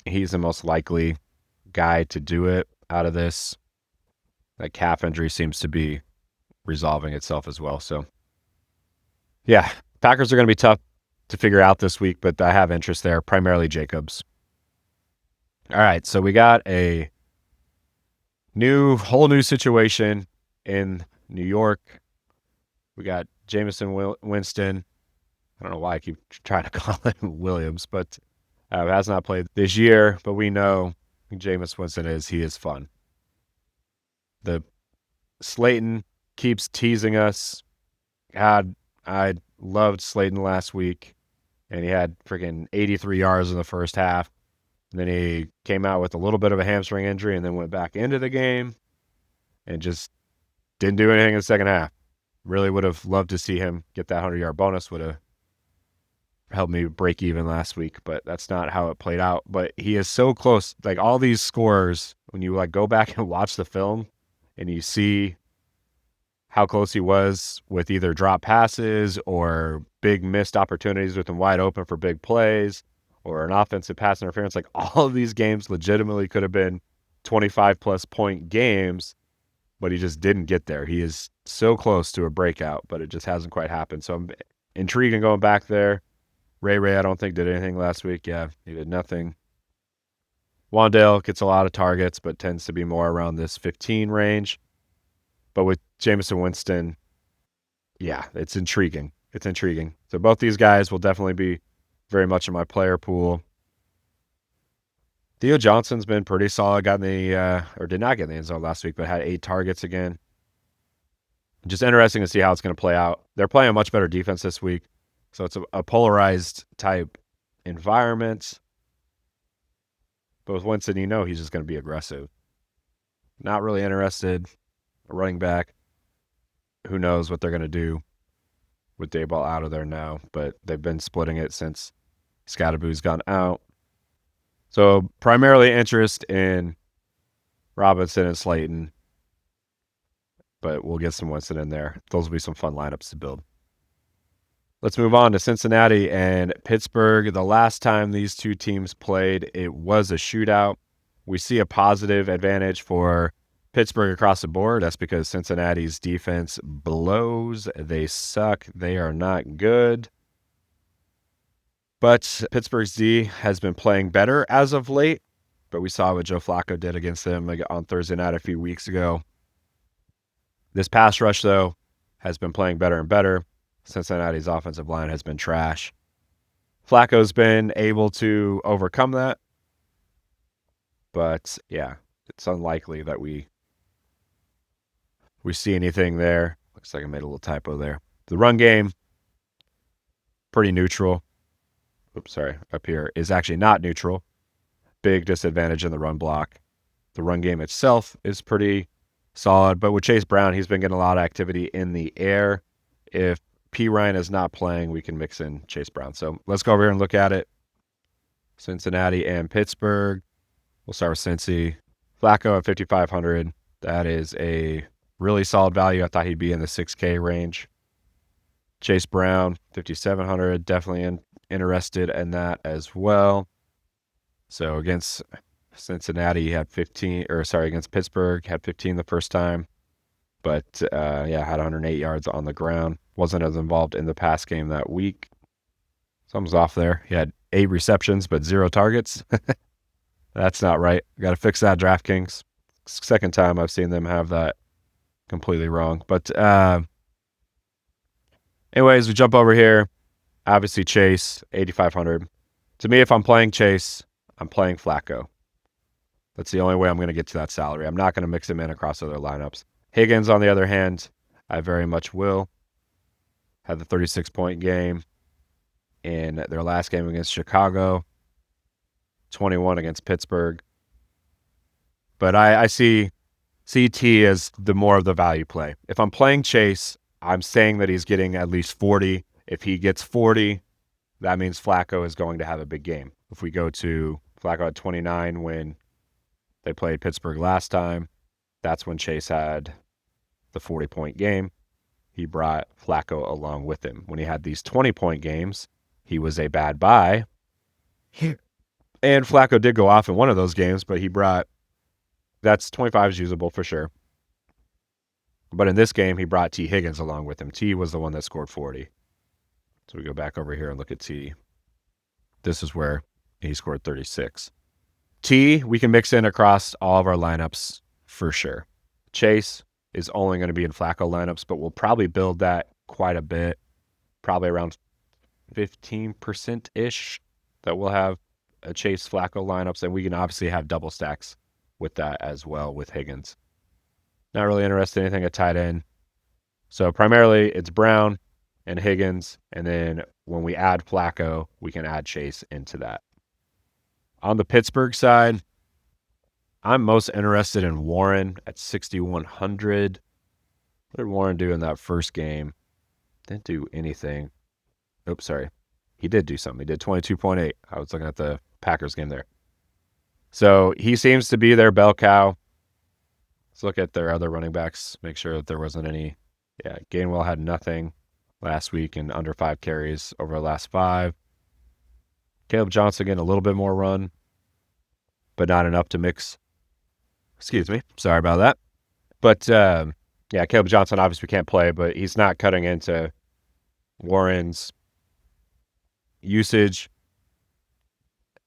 he's the most likely guy to do it out of this. That calf injury seems to be resolving itself as well. So Yeah, Packers are going to be tough to figure out this week, but I have interest there, primarily Jacobs. All right, so we got a whole new situation in New York. We got Jameson Winston. I don't know why I keep trying to call him Williams, but has not played this year. But we know Jameis Winston he is fun. The Slayton keeps teasing us. God, I loved Slayton last week, and he had freaking 83 yards in the first half. And then he came out with a little bit of a hamstring injury and then went back into the game and just didn't do anything in the second half. Really would have loved to see him get that 100-yard bonus. Would have helped me break even last week, but that's not how it played out. But he is so close. Like all these scores, when you go back and watch the film and you see how close he was with either drop passes or big missed opportunities with him wide open for big plays or an offensive pass interference, like all of these games legitimately could have been 25-plus point games, but he just didn't get there. He is so close to a breakout, but it just hasn't quite happened. So I'm intrigued in going back there. Ray, I don't think did anything last week. Yeah, he did nothing. Wandale gets a lot of targets, but tends to be more around this 15 range. But with Jameson Winston, yeah, it's intriguing. It's intriguing. So both these guys will definitely be very much in my player pool. Theo Johnson's been pretty solid. Got in the or did not get in the end zone last week, but had 8 targets again. Just interesting to see how it's going to play out. They're playing a much better defense this week, so it's a polarized type environment. But with Winston, he's just going to be aggressive. Not really interested. A running back. Who knows what they're going to do with Dayball out of there now, but they've been splitting it since Scatterbu's gone out. So primarily interest in Robinson and Slayton, but we'll get some Winston in there. Those will be some fun lineups to build. Let's move on to Cincinnati and Pittsburgh. The last time these two teams played, it was a shootout. We see a positive advantage for Pittsburgh across the board. That's because Cincinnati's defense blows. They suck. They are not good. But Pittsburgh's D has been playing better as of late. But we saw what Joe Flacco did against them on Thursday night a few weeks ago. This pass rush, though, has been playing better and better. Cincinnati's offensive line has been trash. Flacco's been able to overcome that. But, yeah, it's unlikely that we see anything there. Looks like I made a little typo there. The run game, pretty neutral. Oops, sorry, up here is actually not neutral. Big disadvantage in the run block. The run game itself is pretty solid, but with Chase Brown, he's been getting a lot of activity in the air. If P. Ryan is not playing, we can mix in Chase Brown. So let's go over here and look at it. Cincinnati and Pittsburgh. We'll start with Cincy. Flacco at 5,500. That is a really solid value. I thought he'd be in the 6K range. Chase Brown, 5,700. Definitely interested in that as well. So against Cincinnati, he had 15, against Pittsburgh, had 15 the first time. But, had 108 yards on the ground. Wasn't as involved in the pass game that week. Something's off there. He had 8 receptions, but 0 targets. That's not right. Got to fix that, DraftKings. Second time I've seen them have that completely wrong. But anyways, we jump over here. Obviously, Chase, 8,500. To me, if I'm playing Chase, I'm playing Flacco. That's the only way I'm going to get to that salary. I'm not going to mix him in across other lineups. Higgins, on the other hand, I very much will. Had the 36-point game in their last game against Chicago. 21 against Pittsburgh. But I see CT as the more of the value play. If I'm playing Chase, I'm saying that he's getting at least 40. If he gets 40, that means Flacco is going to have a big game. If we go to Flacco at 29 when they played Pittsburgh last time, that's when Chase had the 40-point game. He brought Flacco along with him. When he had these 20-point games, he was a bad buy. And Flacco did go off in one of those games, but that's 25 is usable for sure. But in this game, he brought T. Higgins along with him. T was the one that scored 40. So we go back over here and look at T. This is where he scored 36. T, we can mix in across all of our lineups for sure. Chase is only going to be in Flacco lineups, but we'll probably build that quite a bit, probably around 15%-ish that we'll have a Chase Flacco lineups, and we can obviously have double stacks with that as well with Higgins. Not really interested in anything at tight end. So primarily it's Brown and Higgins, and then when we add Flacco, we can add Chase into that. On the Pittsburgh side, I'm most interested in Warren at 6,100. What did Warren do in that first game? Didn't do anything. Oops, sorry. He did do something. He did 22.8. I was looking at the Packers game there. So he seems to be their bell cow. Let's look at their other running backs, make sure that there wasn't any. Yeah, Gainwell had nothing last week and under 5 carries over the last 5. Caleb Johnson getting a little bit more run, but not enough to mix. Excuse me. Sorry about that. But, yeah, Caleb Johnson obviously can't play, but he's not cutting into Warren's usage.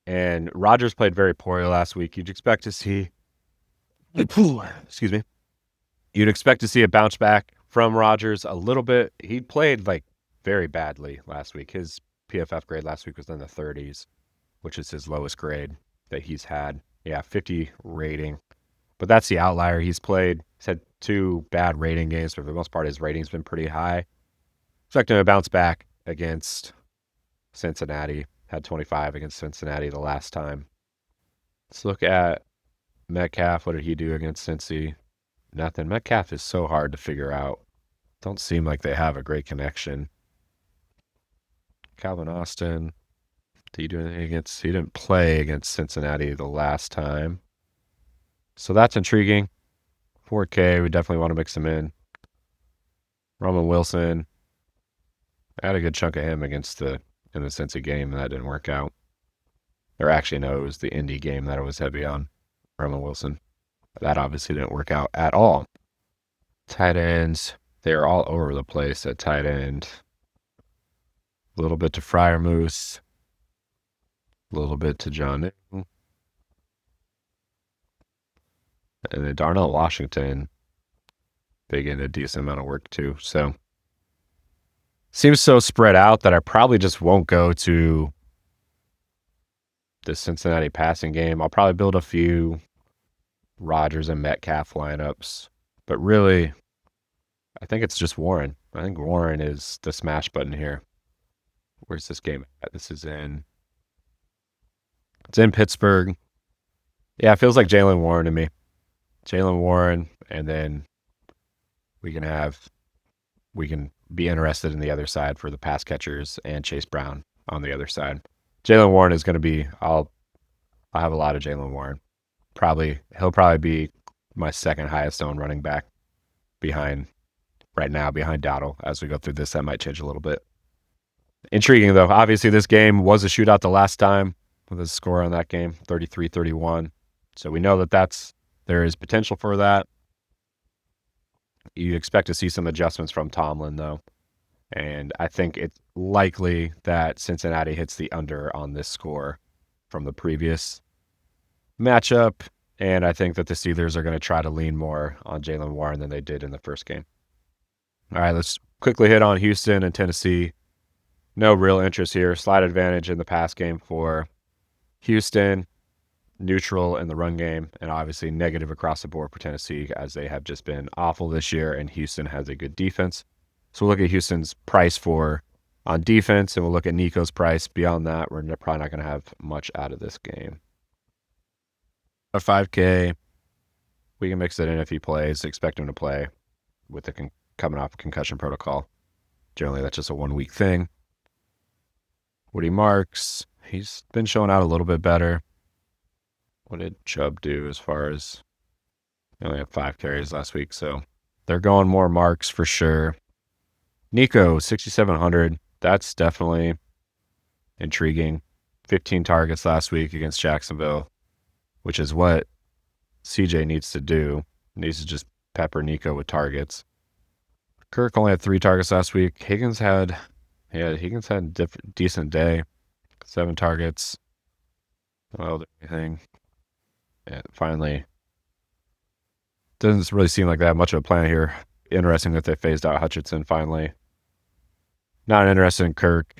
And Rodgers played very poorly last week. You'd expect to see, excuse me, you'd expect to see a bounce back from Rodgers a little bit. He played like very badly last week. His PFF grade last week was in the 30s, which is his lowest grade that he's had. Yeah, 50 rating. But that's the outlier. He's had 2 bad rating games, but for the most part, his rating's been pretty high. Expect him to bounce back against Cincinnati. Had 25 against Cincinnati the last time. Let's look at Metcalf. What did he do against Cincy? Nothing. Metcalf is so hard to figure out. Don't seem like they have a great connection. Calvin Austin. Did he do anything against? He didn't play against Cincinnati the last time. So that's intriguing. 4K, we definitely want to mix him in. Roman Wilson. I had a good chunk of him in the Cincy game, and that didn't work out. Or actually, no, it was the Indy game that I was heavy on. Roman Wilson. That obviously didn't work out at all. Tight ends, they are all over the place at tight end. A little bit to Fryer Moose. A little bit to John Newton. And then Darnell Washington, they get a decent amount of work too. So, seems so spread out that I probably just won't go to the Cincinnati passing game. I'll probably build a few Rodgers and Metcalf lineups. But really, I think it's just Warren. I think Warren is the smash button here. Where's this game at? It's in Pittsburgh. Yeah, it feels like Jaylen Warren to me. Jaylen Warren, and then we can be interested in the other side for the pass catchers and Chase Brown on the other side. Jaylen Warren is going to be, I'll have a lot of Jaylen Warren. He'll probably be my second highest owned running back behind Dowdle. As we go through this, that might change a little bit. Intriguing though. Obviously this game was a shootout the last time with a score on that game, 33-31. So we know that there is potential for that. You expect to see some adjustments from Tomlin, though. And I think it's likely that Cincinnati hits the under on this score from the previous matchup. And I think that the Steelers are going to try to lean more on Jaylen Warren than they did in the first game. All right, let's quickly hit on Houston and Tennessee. No real interest here. Slight advantage in the pass game for Houston. Neutral in the run game, and obviously negative across the board for Tennessee as they have just been awful this year, and Houston has a good defense. So we'll look at Houston's price on defense, and we'll look at Nico's price. Beyond that, we're probably not going to have much out of this game. A 5K, we can mix it in if he plays. Expect him to play with coming off concussion protocol. Generally, that's just a 1-week thing. Woody Marks, he's been showing out a little bit better. What did Chubb do as far as he only had 5 carries last week, so they're going more Marks for sure. Nico, 6,700. That's definitely intriguing. 15 targets last week against Jacksonville, which is what CJ needs to do. He needs to just pepper Nico with targets. Kirk only had 3 targets last week. Higgins had Yeah, Higgins had a decent day. 7 targets. Well, anything. Yeah, finally. Doesn't really seem like that much of a plan here. Interesting that they phased out Hutchinson finally. Not interested in Kirk.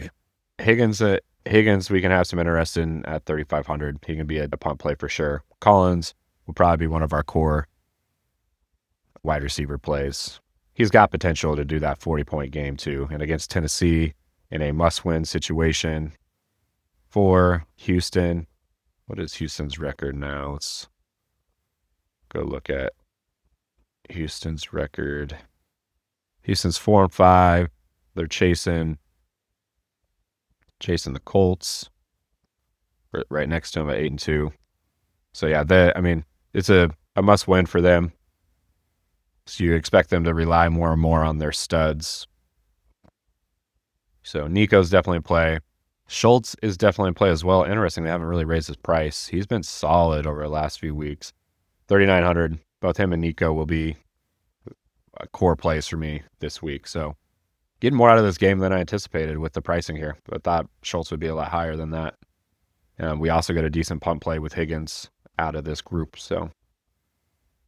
Higgins, we can have some interest in at 3,500. He can be a punt play for sure. Collins will probably be one of our core wide receiver plays. He's got potential to do that 40-point game too. And against Tennessee in a must-win situation for Houston. What is Houston's record now? Let's go look at Houston's record. Houston's 4-5. They're chasing the Colts right next to them at 8-2. So yeah, it's a must win for them. So you expect them to rely more and more on their studs. So Nico's definitely in play. Schultz is definitely in play as well. Interesting, they haven't really raised his price. He's been solid over the last few weeks. 3,900. Both him and Nico will be core plays for me this week. So getting more out of this game than I anticipated with the pricing here. I thought Schultz would be a lot higher than that. We also get a decent punt play with Higgins out of this group. So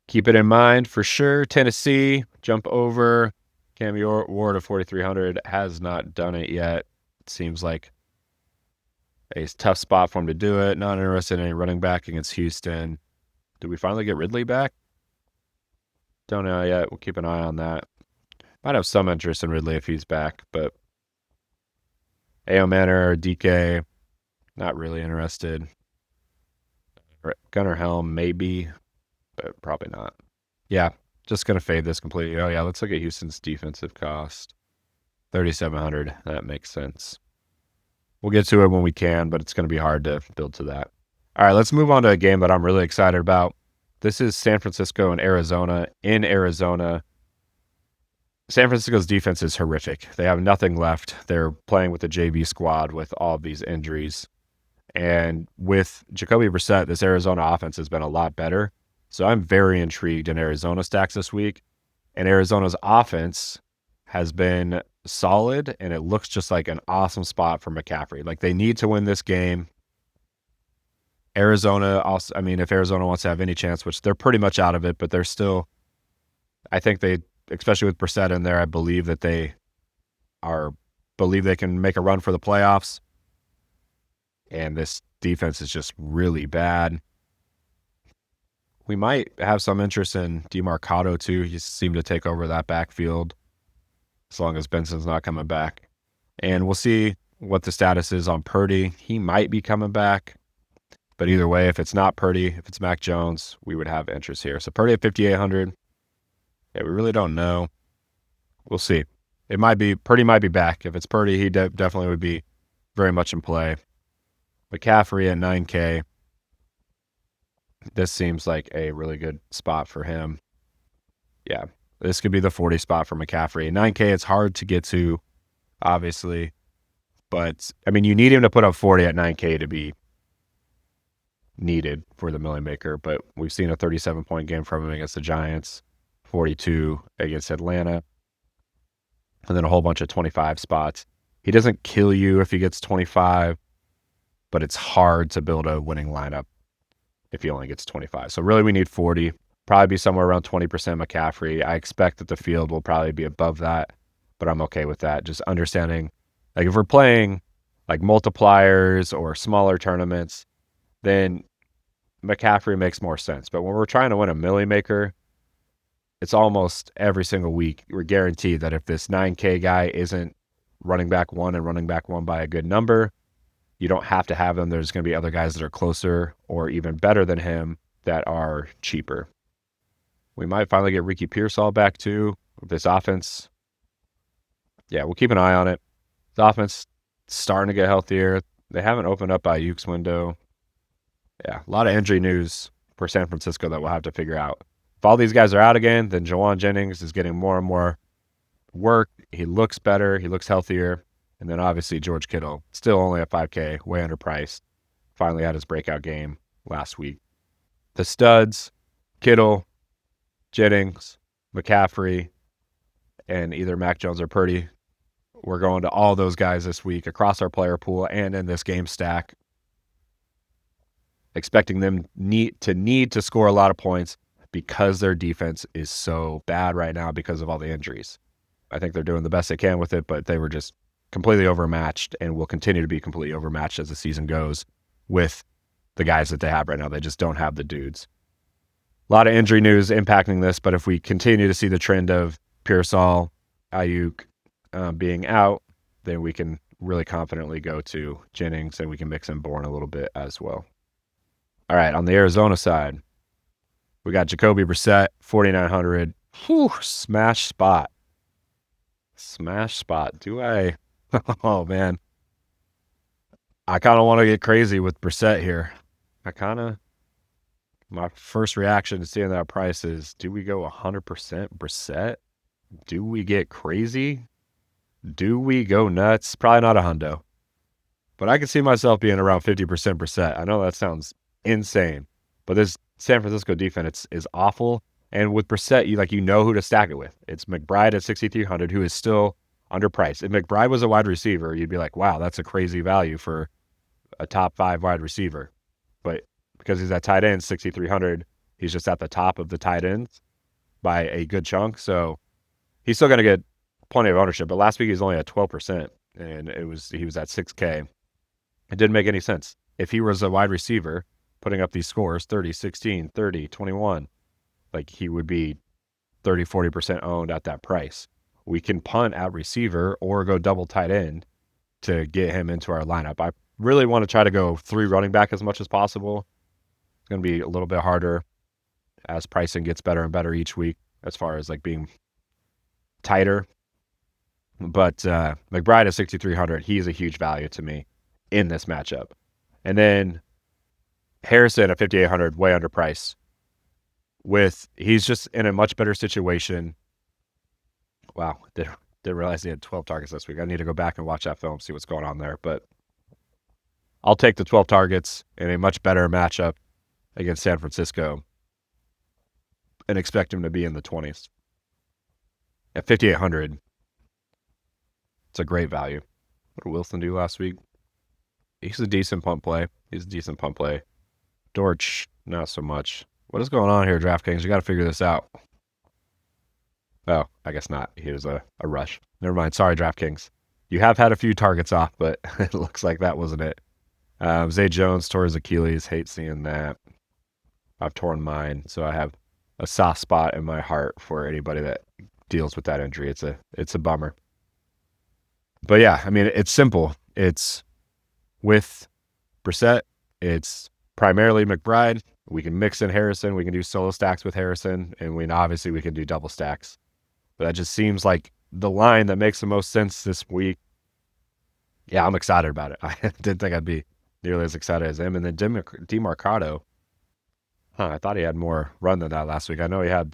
keep it in mind for sure. Tennessee, jump over. Cam Ward of 4,300 has not done it yet. It seems like a tough spot for him to do it. Not interested in any running back against Houston. Do we finally get Ridley back? Don't know yet. We'll keep an eye on that. Might have some interest in Ridley if he's back, but A.O. Manor, DK, not really interested. Gunnar Helm, maybe, but probably not. Yeah, just going to fade this completely. Oh, yeah, let's look at Houston's defensive cost. 3,700. That makes sense. We'll get to it when we can, but it's going to be hard to build to that. All right, let's move on to a game that I'm really excited about. This is San Francisco and Arizona. In Arizona, San Francisco's defense is horrific. They have nothing left. They're playing with the JV squad with all of these injuries. And with Jacoby Brissett, this Arizona offense has been a lot better. So I'm very intrigued in Arizona stacks this week. And Arizona's offense has been solid, and it looks just like an awesome spot for McCaffrey. Like, they need to win this game. Arizona also, if Arizona wants to have any chance, which they're pretty much out of it, but they're still, I think they, especially with Brissett in there, I believe that they can make a run for the playoffs. And this defense is just really bad. We might have some interest in DeMarcado too. He seemed to take over that backfield as long as Benson's not coming back. And we'll see what the status is on Purdy. He might be coming back. But either way, if it's not Purdy, if it's Mac Jones, we would have interest here. So Purdy at 5,800. Yeah, we really don't know. We'll see. Purdy might be back. If it's Purdy, he definitely would be very much in play. McCaffrey at 9K. This seems like a really good spot for him. Yeah, this could be the 40 spot for McCaffrey. 9K, it's hard to get to, obviously. But, you need him to put up 40 at 9K to be needed for the Milly Maker. But we've seen a 37-point game from him against the Giants, 42 against Atlanta, and then a whole bunch of 25 spots. He doesn't kill you if he gets 25, but it's hard to build a winning lineup if he only gets 25. So really we need 40, probably be somewhere around 20% McCaffrey. I expect that the field will probably be above that, but I'm okay with that. Just understanding, like, if we're playing like multipliers or smaller tournaments, then McCaffrey makes more sense. But when we're trying to win a Milly Maker, it's almost every single week we're guaranteed that if this 9K guy isn't running back one and running back one by a good number, you don't have to have them. There's going to be other guys that are closer or even better than him that are cheaper. We might finally get Ricky Pearsall back too with this offense. Yeah, we'll keep an eye on it. The offense starting to get healthier. They haven't opened up Ayuk's window. Yeah, a lot of injury news for San Francisco that we'll have to figure out. If all these guys are out again, then Jawan Jennings is getting more and more work. He looks better. He looks healthier. And then obviously George Kittle, still only at 5K, way underpriced. Finally had his breakout game last week. The studs, Kittle, Jennings, McCaffrey, and either Mac Jones or Purdy We're going to all those guys this week across our player pool and in this game stack, expecting them need to score a lot of points because their defense is so bad right now because of all the injuries. I think they're doing the best they can with it, but they were just completely overmatched and will continue to be completely overmatched as the season goes with the guys that they have right now. They just don't have the dudes. A lot of injury news impacting this, but if we continue to see the trend of Pearsall, Ayuk being out, then we can really confidently go to Jennings and we can mix in Bourne a little bit as well. All right, on the Arizona side, we got Jacoby Brissett, 4,900. Whew, smash spot. Smash spot. Do I? Oh, man. I kind of want to get crazy with Brissett here. My first reaction to seeing that price is, do we go 100% Brissett? Do we get crazy? Do we go nuts? Probably not a hundo. But I can see myself being around 50% Brissett. I know that sounds insane, but this San Francisco defense is awful. And with Brissett, you know who to stack it with. It's McBride at 6,300, who is still underpriced. If McBride was a wide receiver, you'd be like, wow, that's a crazy value for a top 5 wide receiver. But because he's at tight end, 6,300, he's just at the top of the tight ends by a good chunk. So he's still going to get plenty of ownership. But last week he was only at 12%, and he was at 6K. It didn't make any sense. If he was a wide receiver putting up these scores, 30, 16, 30, 21, like he would be 30, 40% owned at that price. We can punt at receiver or go double tight end to get him into our lineup. I really want to try to go 3 running back as much as possible. It's going to be a little bit harder as pricing gets better and better each week as far as like being tighter. But McBride at 6,300, he's a huge value to me in this matchup. And then Harrison at 5,800, way underpriced. He's just in a much better situation. Wow, didn't realize he had 12 targets this week. I need to go back and watch that film, see what's going on there. But I'll take the 12 targets in a much better matchup against San Francisco and expect him to be in the 20s. At 5,800, it's a great value. What did Wilson do last week? He's a decent punt play. Dortch, not so much. What is going on here, DraftKings? You got to figure this out. Oh, I guess not. He was a rush. Never mind. Sorry, DraftKings. You have had a few targets off, but it looks like that wasn't it. Zay Jones tore his Achilles. Hate seeing that. I've torn mine, so I have a soft spot in my heart for anybody that deals with that injury. It's a bummer. But yeah, I mean, it's simple. It's with Brissett, it's primarily McBride. We can mix in Harrison. We can do solo stacks with Harrison, and obviously we can do double stacks. But that just seems like the line that makes the most sense this week. Yeah, I'm excited about it. I didn't think I'd be nearly as excited as him. And then DeMarcado, I thought he had more run than that last week. I know he had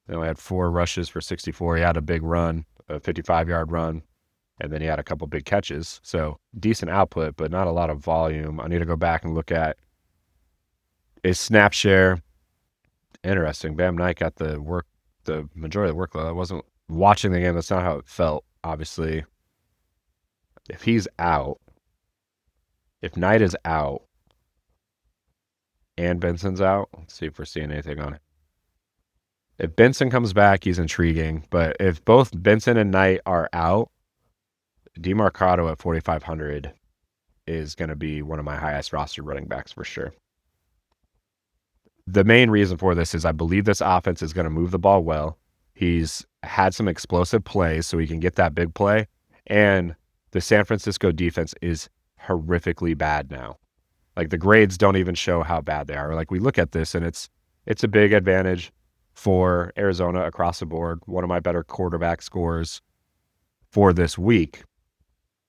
he had 4 rushes for 64. He had a big run, a 55-yard run, and then he had a couple big catches. So decent output, but not a lot of volume. I need to go back and look at his snap share. Interesting. Bam Knight got the majority of the workload. I wasn't watching the game. That's not how it felt, obviously. If Knight is out and Benson's out, let's see if we're seeing anything on it. If Benson comes back, he's intriguing. But if both Benson and Knight are out, DeMarcado at 4,500 is going to be one of my highest roster running backs for sure. The main reason for this is I believe this offense is going to move the ball well. He's had some explosive plays, so he can get that big play. And the San Francisco defense is horrifically bad now. Like, the grades don't even show how bad they are. Like, we look at this, and it's a big advantage for Arizona across the board. One of my better quarterback scores for this week.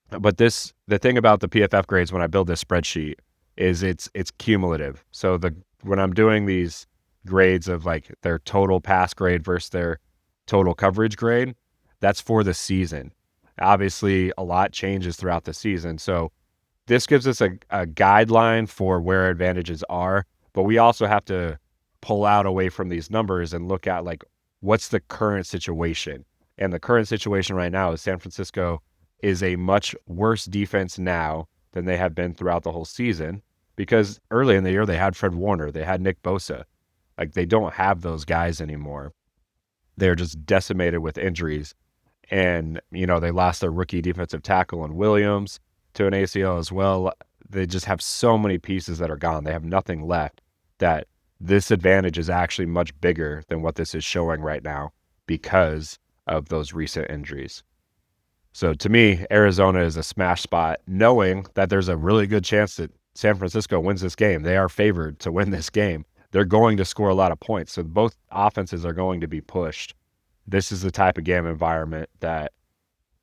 But the thing about the PFF grades when I build this spreadsheet is it's cumulative. So when I'm doing these grades of like their total pass grade versus their total coverage grade, that's for the season. Obviously, a lot changes throughout the season. So this gives us a guideline for where advantages are, but we also have to pull out away from these numbers and look at like what's the current situation. And the current situation right now is San Francisco is a much worse defense now than they have been throughout the whole season, because early in the year they had Fred Warner, they had Nick Bosa. Like, they don't have those guys anymore. They're just decimated with injuries. And, they lost their rookie defensive tackle in Williams to an ACL as well. They just have so many pieces that are gone. They have nothing left. That this advantage is actually much bigger than what this is showing right now because of those recent injuries. So to me, Arizona is a smash spot, knowing that there's a really good chance that San Francisco wins this game. They are favored to win this game. They're going to score a lot of points. So both offenses are going to be pushed. This is the type of game environment that,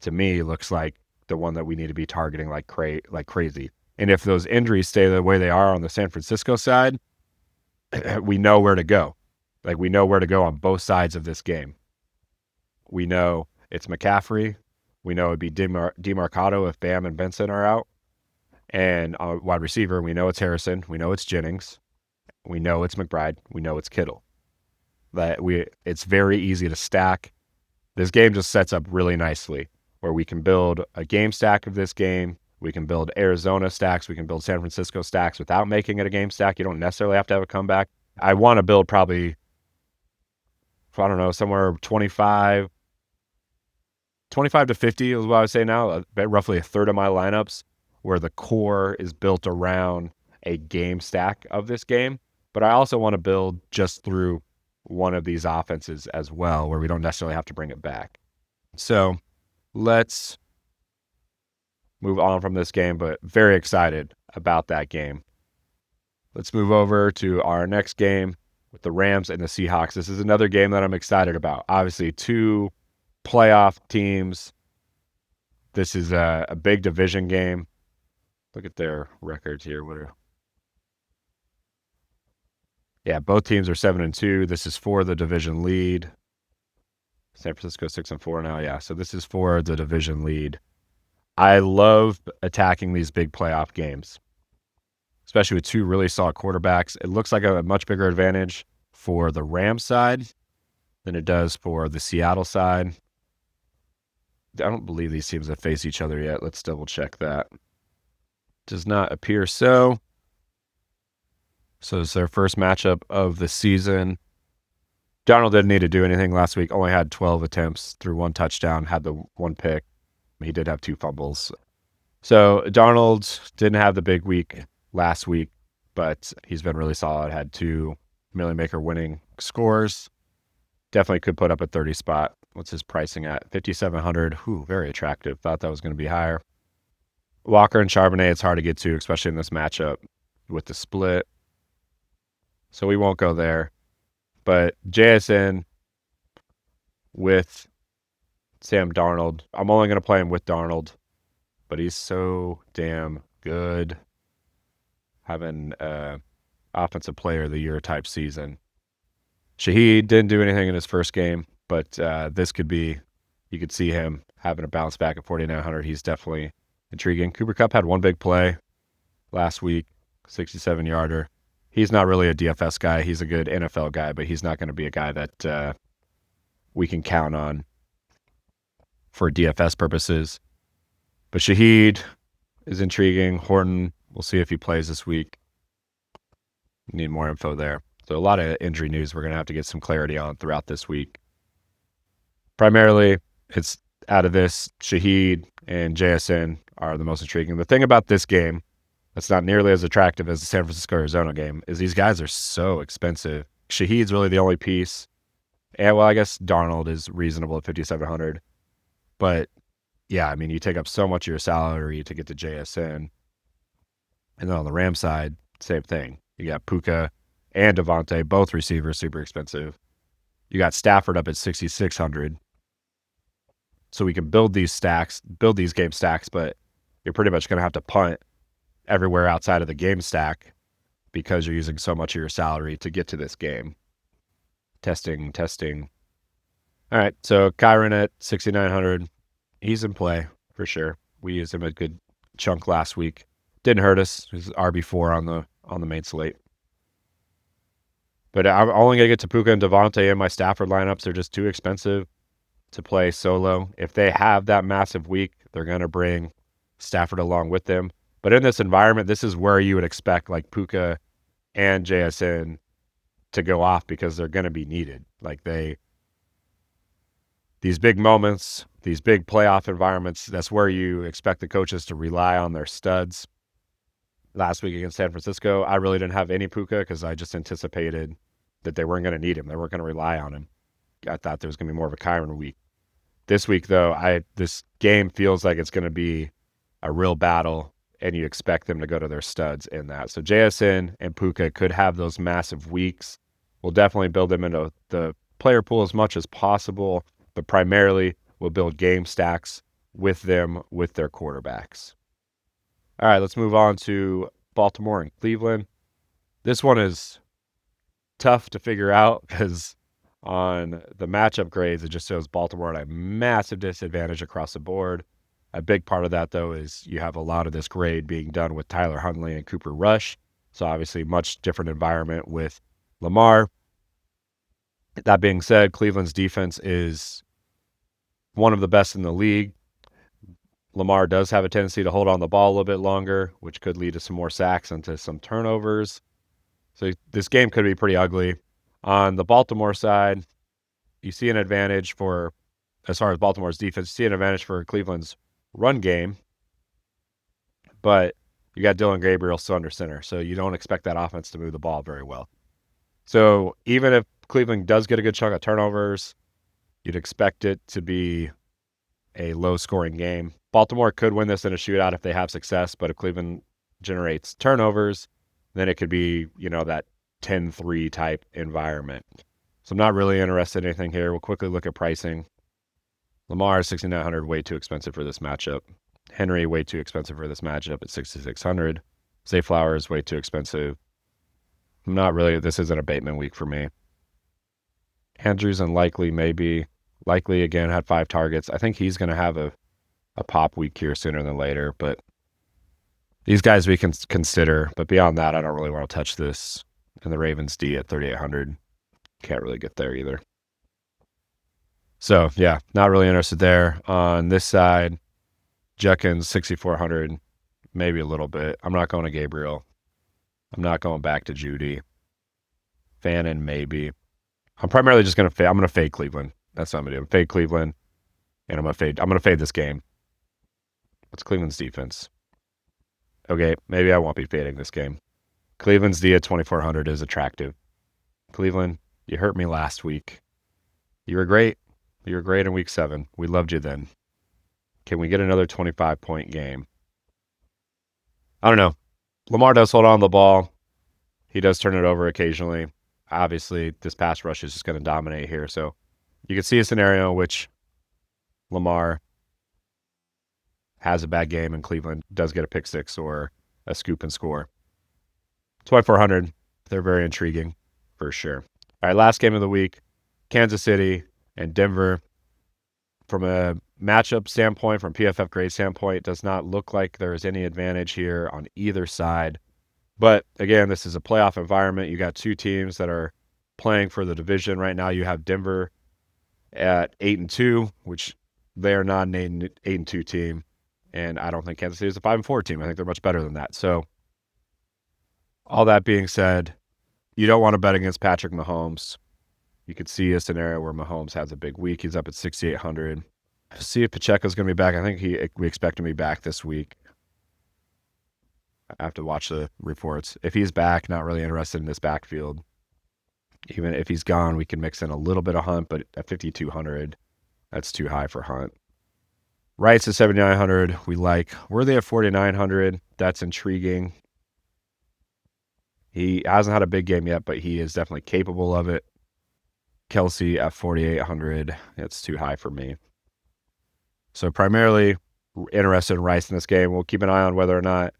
to me, looks like the one that we need to be targeting like crazy. And if those injuries stay the way they are on the San Francisco side, we know where to go. Like, we know where to go on both sides of this game. We know it's McCaffrey. We know it'd be DeMarcado if Bam and Benson are out. And on wide receiver, we know it's Harrison. We know it's Jennings. We know it's McBride. We know it's Kittle. It's very easy to stack. This game just sets up really nicely where we can build a game stack of this game. We can build Arizona stacks. We can build San Francisco stacks without making it a game stack. You don't necessarily have to have a comeback. I want to build probably, I don't know, somewhere 25 to 50 is what I would say now. Roughly a third of my lineups where the core is built around a game stack of this game. But I also want to build just through one of these offenses as well, where we don't necessarily have to bring it back. So let's move on from this game, but very excited about that game. Let's move over to our next game with the Rams and the Seahawks. This is another game that I'm excited about. Obviously, two playoff teams. This is a big division game. Look at their records here. Both teams are 7-2. This is for the division lead. San Francisco 6-4 now. Yeah, so this is for the division lead. I love attacking these big playoff games, especially with two really solid quarterbacks. It looks like a much bigger advantage for the Rams side than it does for the Seattle side. I don't believe these teams have faced each other yet. Let's double check that. Does not appear so. So it's their first matchup of the season. Darnold didn't need to do anything last week. Only had 12 attempts, threw one touchdown, had the one pick. He did have 2 fumbles. So Darnold didn't have the big week last week, but he's been really solid. Had 2 Milly Maker winning scores. Definitely could put up a 30 spot. What's his pricing at? 5,700. Very attractive. Thought that was going to be higher. Walker and Charbonnet, it's hard to get to, especially in this matchup with the split. So we won't go there. But JSN with Sam Darnold. I'm only going to play him with Darnold, but he's so damn good. Having offensive player of the year type season. Shaheed didn't do anything in his first game, but this could be, you could see him having a bounce back at 4,900. He's definitely intriguing. Cooper Kupp had one big play last week, 67-yarder. He's not really a DFS guy. He's a good NFL guy, but he's not going to be a guy that we can count on for DFS purposes. But Shaheed is intriguing. Horton, we'll see if he plays this week. Need more info there. So a lot of injury news we're going to have to get some clarity on throughout this week. Primarily, it's out of this, Shaheed and JSN are the most intriguing. The thing about this game that's not nearly as attractive as the San Francisco-Arizona game is these guys are so expensive. Shaheed's really the only piece. And, well, I guess Darnold is reasonable at 5,700. But, yeah, I mean, you take up so much of your salary to get to JSN. And then on the Ram side, same thing. You got Puka and Devontae, both receivers, super expensive. You got Stafford up at 6,600. So we can build these game stacks, but you're pretty much going to have to punt everywhere outside of the game stack because you're using so much of your salary to get to this game. Testing. All right, so Kyron at 6,900. He's in play for sure. We used him a good chunk last week. Didn't hurt us. He was RB4 on the main slate. But I'm only going to get to Puka and Devontae in my Stafford lineups. They're just too expensive. to play solo. If they have that massive week, they're going to bring Stafford along with them. But in this environment, this is where you would expect like Puka and JSN to go off because they're going to be needed. Like these big moments, these big playoff environments, that's where you expect the coaches to rely on their studs. Last week against San Francisco, I really didn't have any Puka because I just anticipated that they weren't going to need him. They weren't going to rely on him. I thought there was going to be more of a Kyron week. This week, though, this game feels like it's going to be a real battle, and you expect them to go to their studs in that. So JSN and Puka could have those massive weeks. We'll definitely build them into the player pool as much as possible, but primarily we'll build game stacks with them, with their quarterbacks. All right, let's move on to Baltimore and Cleveland. This one is tough to figure out because on the matchup grades, it just shows Baltimore at a massive disadvantage across the board. A big part of that, though, is you have a lot of this grade being done with Tyler Huntley and Cooper Rush. So obviously much different environment with Lamar. That being said, Cleveland's defense is one of the best in the league. Lamar does have a tendency to hold on the ball a little bit longer, which could lead to some more sacks and to some turnovers. So this game could be pretty ugly. On the Baltimore side, you see an advantage for, as far as Baltimore's defense, you see an advantage for Cleveland's run game, but you got Dylan Gabriel still under center, so you don't expect that offense to move the ball very well. So even if Cleveland does get a good chunk of turnovers, you'd expect it to be a low-scoring game. Baltimore could win this in a shootout if they have success, but if Cleveland generates turnovers, then it could be, that 10-3 type environment. So I'm not really interested in anything here. We'll quickly look at pricing. Lamar is $6,900, way too expensive for this matchup. Henry, way too expensive for this matchup at $6,600. Zay Flowers, way too expensive. Not really. This isn't a Bateman week for me. Andrews unlikely, maybe. Likely, again, had 5 targets. I think he's going to have a pop week here sooner than later, but these guys we can consider. But beyond that, I don't really want to touch this. And the Ravens D at 3,800. Can't really get there either. So, yeah, not really interested there. On this side, Judkins, 6,400, maybe a little bit. I'm not going to Gabriel. I'm not going back to Judy. Fannin, maybe. I'm primarily just going to fade. I'm going to fade Cleveland. That's what I'm going to do. Fade Cleveland, and I'm going to fade this game. What's Cleveland's defense? Okay, maybe I won't be fading this game. Cleveland's D at 2,400 is attractive. Cleveland, you hurt me last week. You were great. You were great in week 7. We loved you then. Can we get another 25-point game? I don't know. Lamar does hold on to the ball. He does turn it over occasionally. Obviously, this pass rush is just going to dominate here. So you can see a scenario in which Lamar has a bad game and Cleveland does get a pick six or a scoop and score. 2,400, they're very intriguing for sure. All right, last game of the week, Kansas City and Denver. From a matchup standpoint, from PFF grade standpoint, it does not look like there is any advantage here on either side. But again, this is a playoff environment. You got 2 teams that are playing for the division right now. You have Denver at 8-2, which they are not an 8-2 team. And I don't think Kansas City is a 5-4 team. I think they're much better than that. So all that being said, you don't want to bet against Patrick Mahomes. You could see a scenario where Mahomes has a big week. He's up at 6,800. See if Pacheco's going to be back. I think we expect him to be back this week. I have to watch the reports. If he's back, not really interested in this backfield. Even if he's gone, we can mix in a little bit of Hunt, but at 5,200, that's too high for Hunt. Wright's at 7,900. We like. Worthy at 4,900. That's intriguing. He hasn't had a big game yet, but he is definitely capable of it. Kelsey at 4,800. It's too high for me. So primarily interested in Rice in this game. We'll keep an eye on whether or not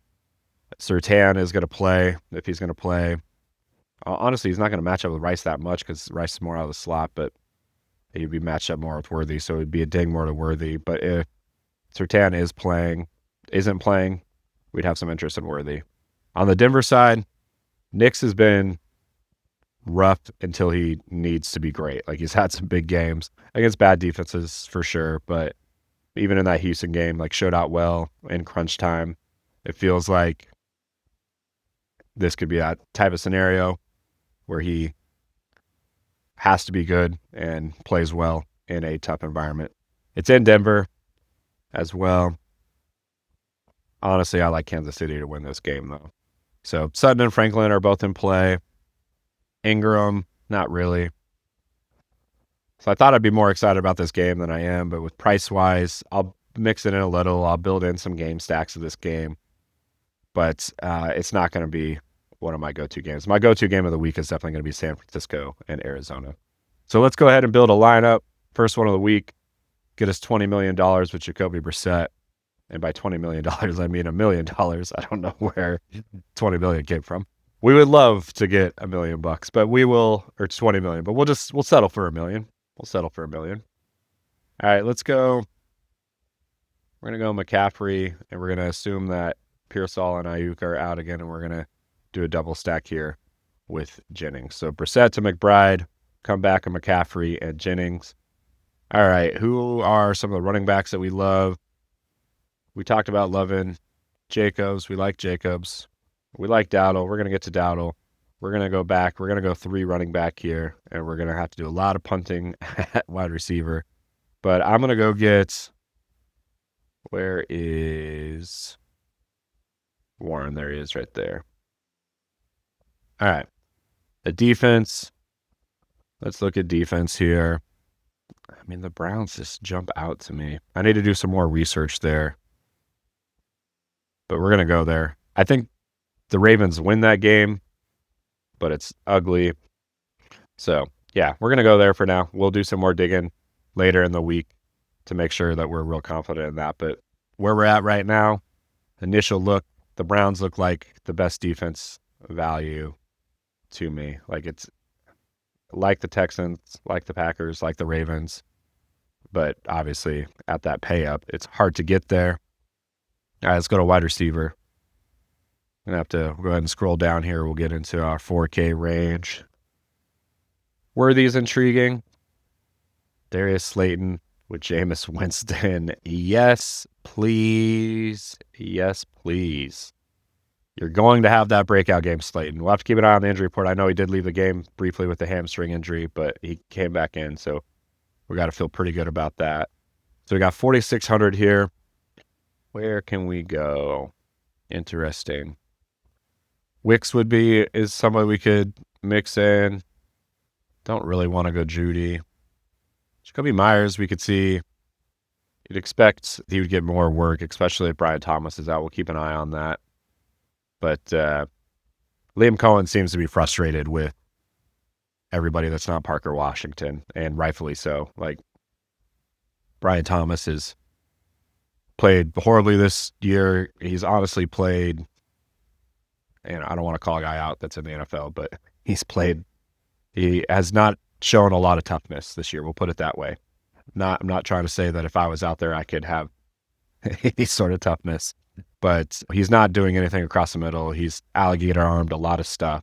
Surtain is going to play, if he's going to play. Honestly, he's not going to match up with Rice that much because Rice is more out of the slot, but he'd be matched up more with Worthy, so it'd be a ding more to Worthy. But if Surtain isn't playing, we'd have some interest in Worthy. On the Denver side, Nix has been rough until he needs to be great. Like, he's had some big games against bad defenses for sure, but even in that Houston game, like, showed out well in crunch time. It feels like this could be that type of scenario where he has to be good and plays well in a tough environment. It's in Denver as well. Honestly, I like Kansas City to win this game, though. So Sutton and Franklin are both in play. Ingram, not really. So I thought I'd be more excited about this game than I am, but with price-wise, I'll mix it in a little. I'll build in some game stacks of this game. But it's not going to be one of my go-to games. My go-to game of the week is definitely going to be San Francisco and Arizona. So let's go ahead and build a lineup. First one of the week, get us $20 million with Jacoby Brissett. And by $20 million, I mean $1 million. I don't know where $20 million came from. We would love to get $1 million, but we will, or $20 million, but we'll settle for $1 million. We'll settle for $1 million. All right, let's go. We're going to go McCaffrey, and we're going to assume that Pearsall and Ayuk are out again, and we're going to do a double stack here with Jennings. So Brissett to McBride, come back to McCaffrey and Jennings. All right, who are some of the running backs that we love? We talked about loving Jacobs. We like Jacobs. We like Dowdle. We're going to get to Dowdle. We're going to go back. We're going to go 3 running back here, and we're going to have to do a lot of punting at wide receiver. But I'm going to go get, where is Warren? There he is right there. All right. The defense. Let's look at defense here. I mean, the Browns just jump out to me. I need to do some more research there. But we're going to go there. I think the Ravens win that game, but it's ugly. So, yeah, we're going to go there for now. We'll do some more digging later in the week to make sure that we're real confident in that. But where we're at right now, initial look, the Browns look like the best defense value to me. Like, it's like the Texans, like the Packers, like the Ravens. But obviously, at that pay up, it's hard to get there. All right, let's go to wide receiver. I'm going to have to go ahead and scroll down here. We'll get into our 4K range. Worthy's intriguing. Darius Slayton with Jameis Winston. Yes, please. Yes, please. You're going to have that breakout game, Slayton. We'll have to keep an eye on the injury report. I know he did leave the game briefly with the hamstring injury, but he came back in, so we got to feel pretty good about that. So we got 4,600 here. Where can we go? Interesting. Wicks is somebody we could mix in. Don't really want to go Judy. Jacoby Myers, we could see. You'd expect he would get more work, especially if Brian Thomas is out. We'll keep an eye on that. But Liam Cohen seems to be frustrated with everybody that's not Parker Washington, and rightfully so. Like, Brian Thomas has played horribly this year. He's honestly played, and I don't want to call a guy out that's in the NFL, but he has not shown a lot of toughness this year. We'll put it that way. I'm not trying to say that if I was out there, I could have any sort of toughness, but he's not doing anything across the middle. He's alligator armed a lot of stuff.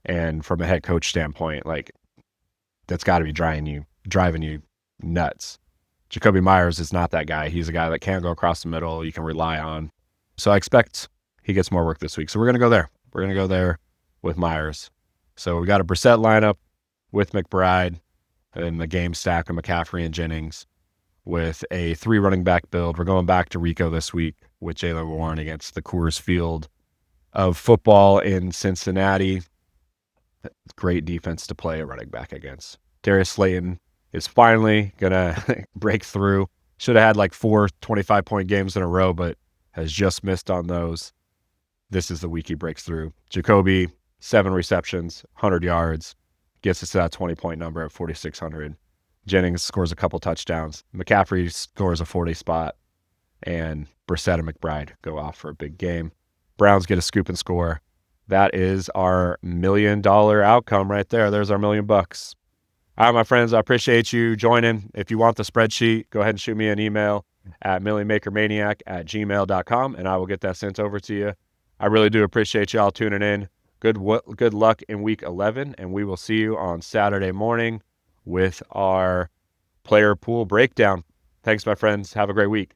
And from a head coach standpoint, like, that's got to be driving you nuts. Jacoby Myers is not that guy. He's a guy that can go across the middle, you can rely on. So I expect he gets more work this week. So we're going to go there. We're going to go there with Myers. So we got a Brissett lineup with McBride and the game stack of McCaffrey and Jennings with a 3 running back build. We're going back to Rico this week with Jaylen Warren against the Coors Field of football in Cincinnati. Great defense to play a running back against. Darius Slayton is finally going to break through. Should have had like 4 25-point games in a row, but has just missed on those. This is the week he breaks through. Jacoby, 7 receptions, 100 yards, gets us to that 20-point number at 4,600. Jennings scores a couple touchdowns. McCaffrey scores a 40 spot. And Brissett and McBride go off for a big game. Browns get a scoop and score. That is our $1 million outcome right there. There's our $1 million. All right, my friends, I appreciate you joining. If you want the spreadsheet, go ahead and shoot me an email at millymakermaniac@gmail.com, and I will get that sent over to you. I really do appreciate y'all tuning in. Good luck in week 11, and we will see you on Saturday morning with our player pool breakdown. Thanks, my friends. Have a great week.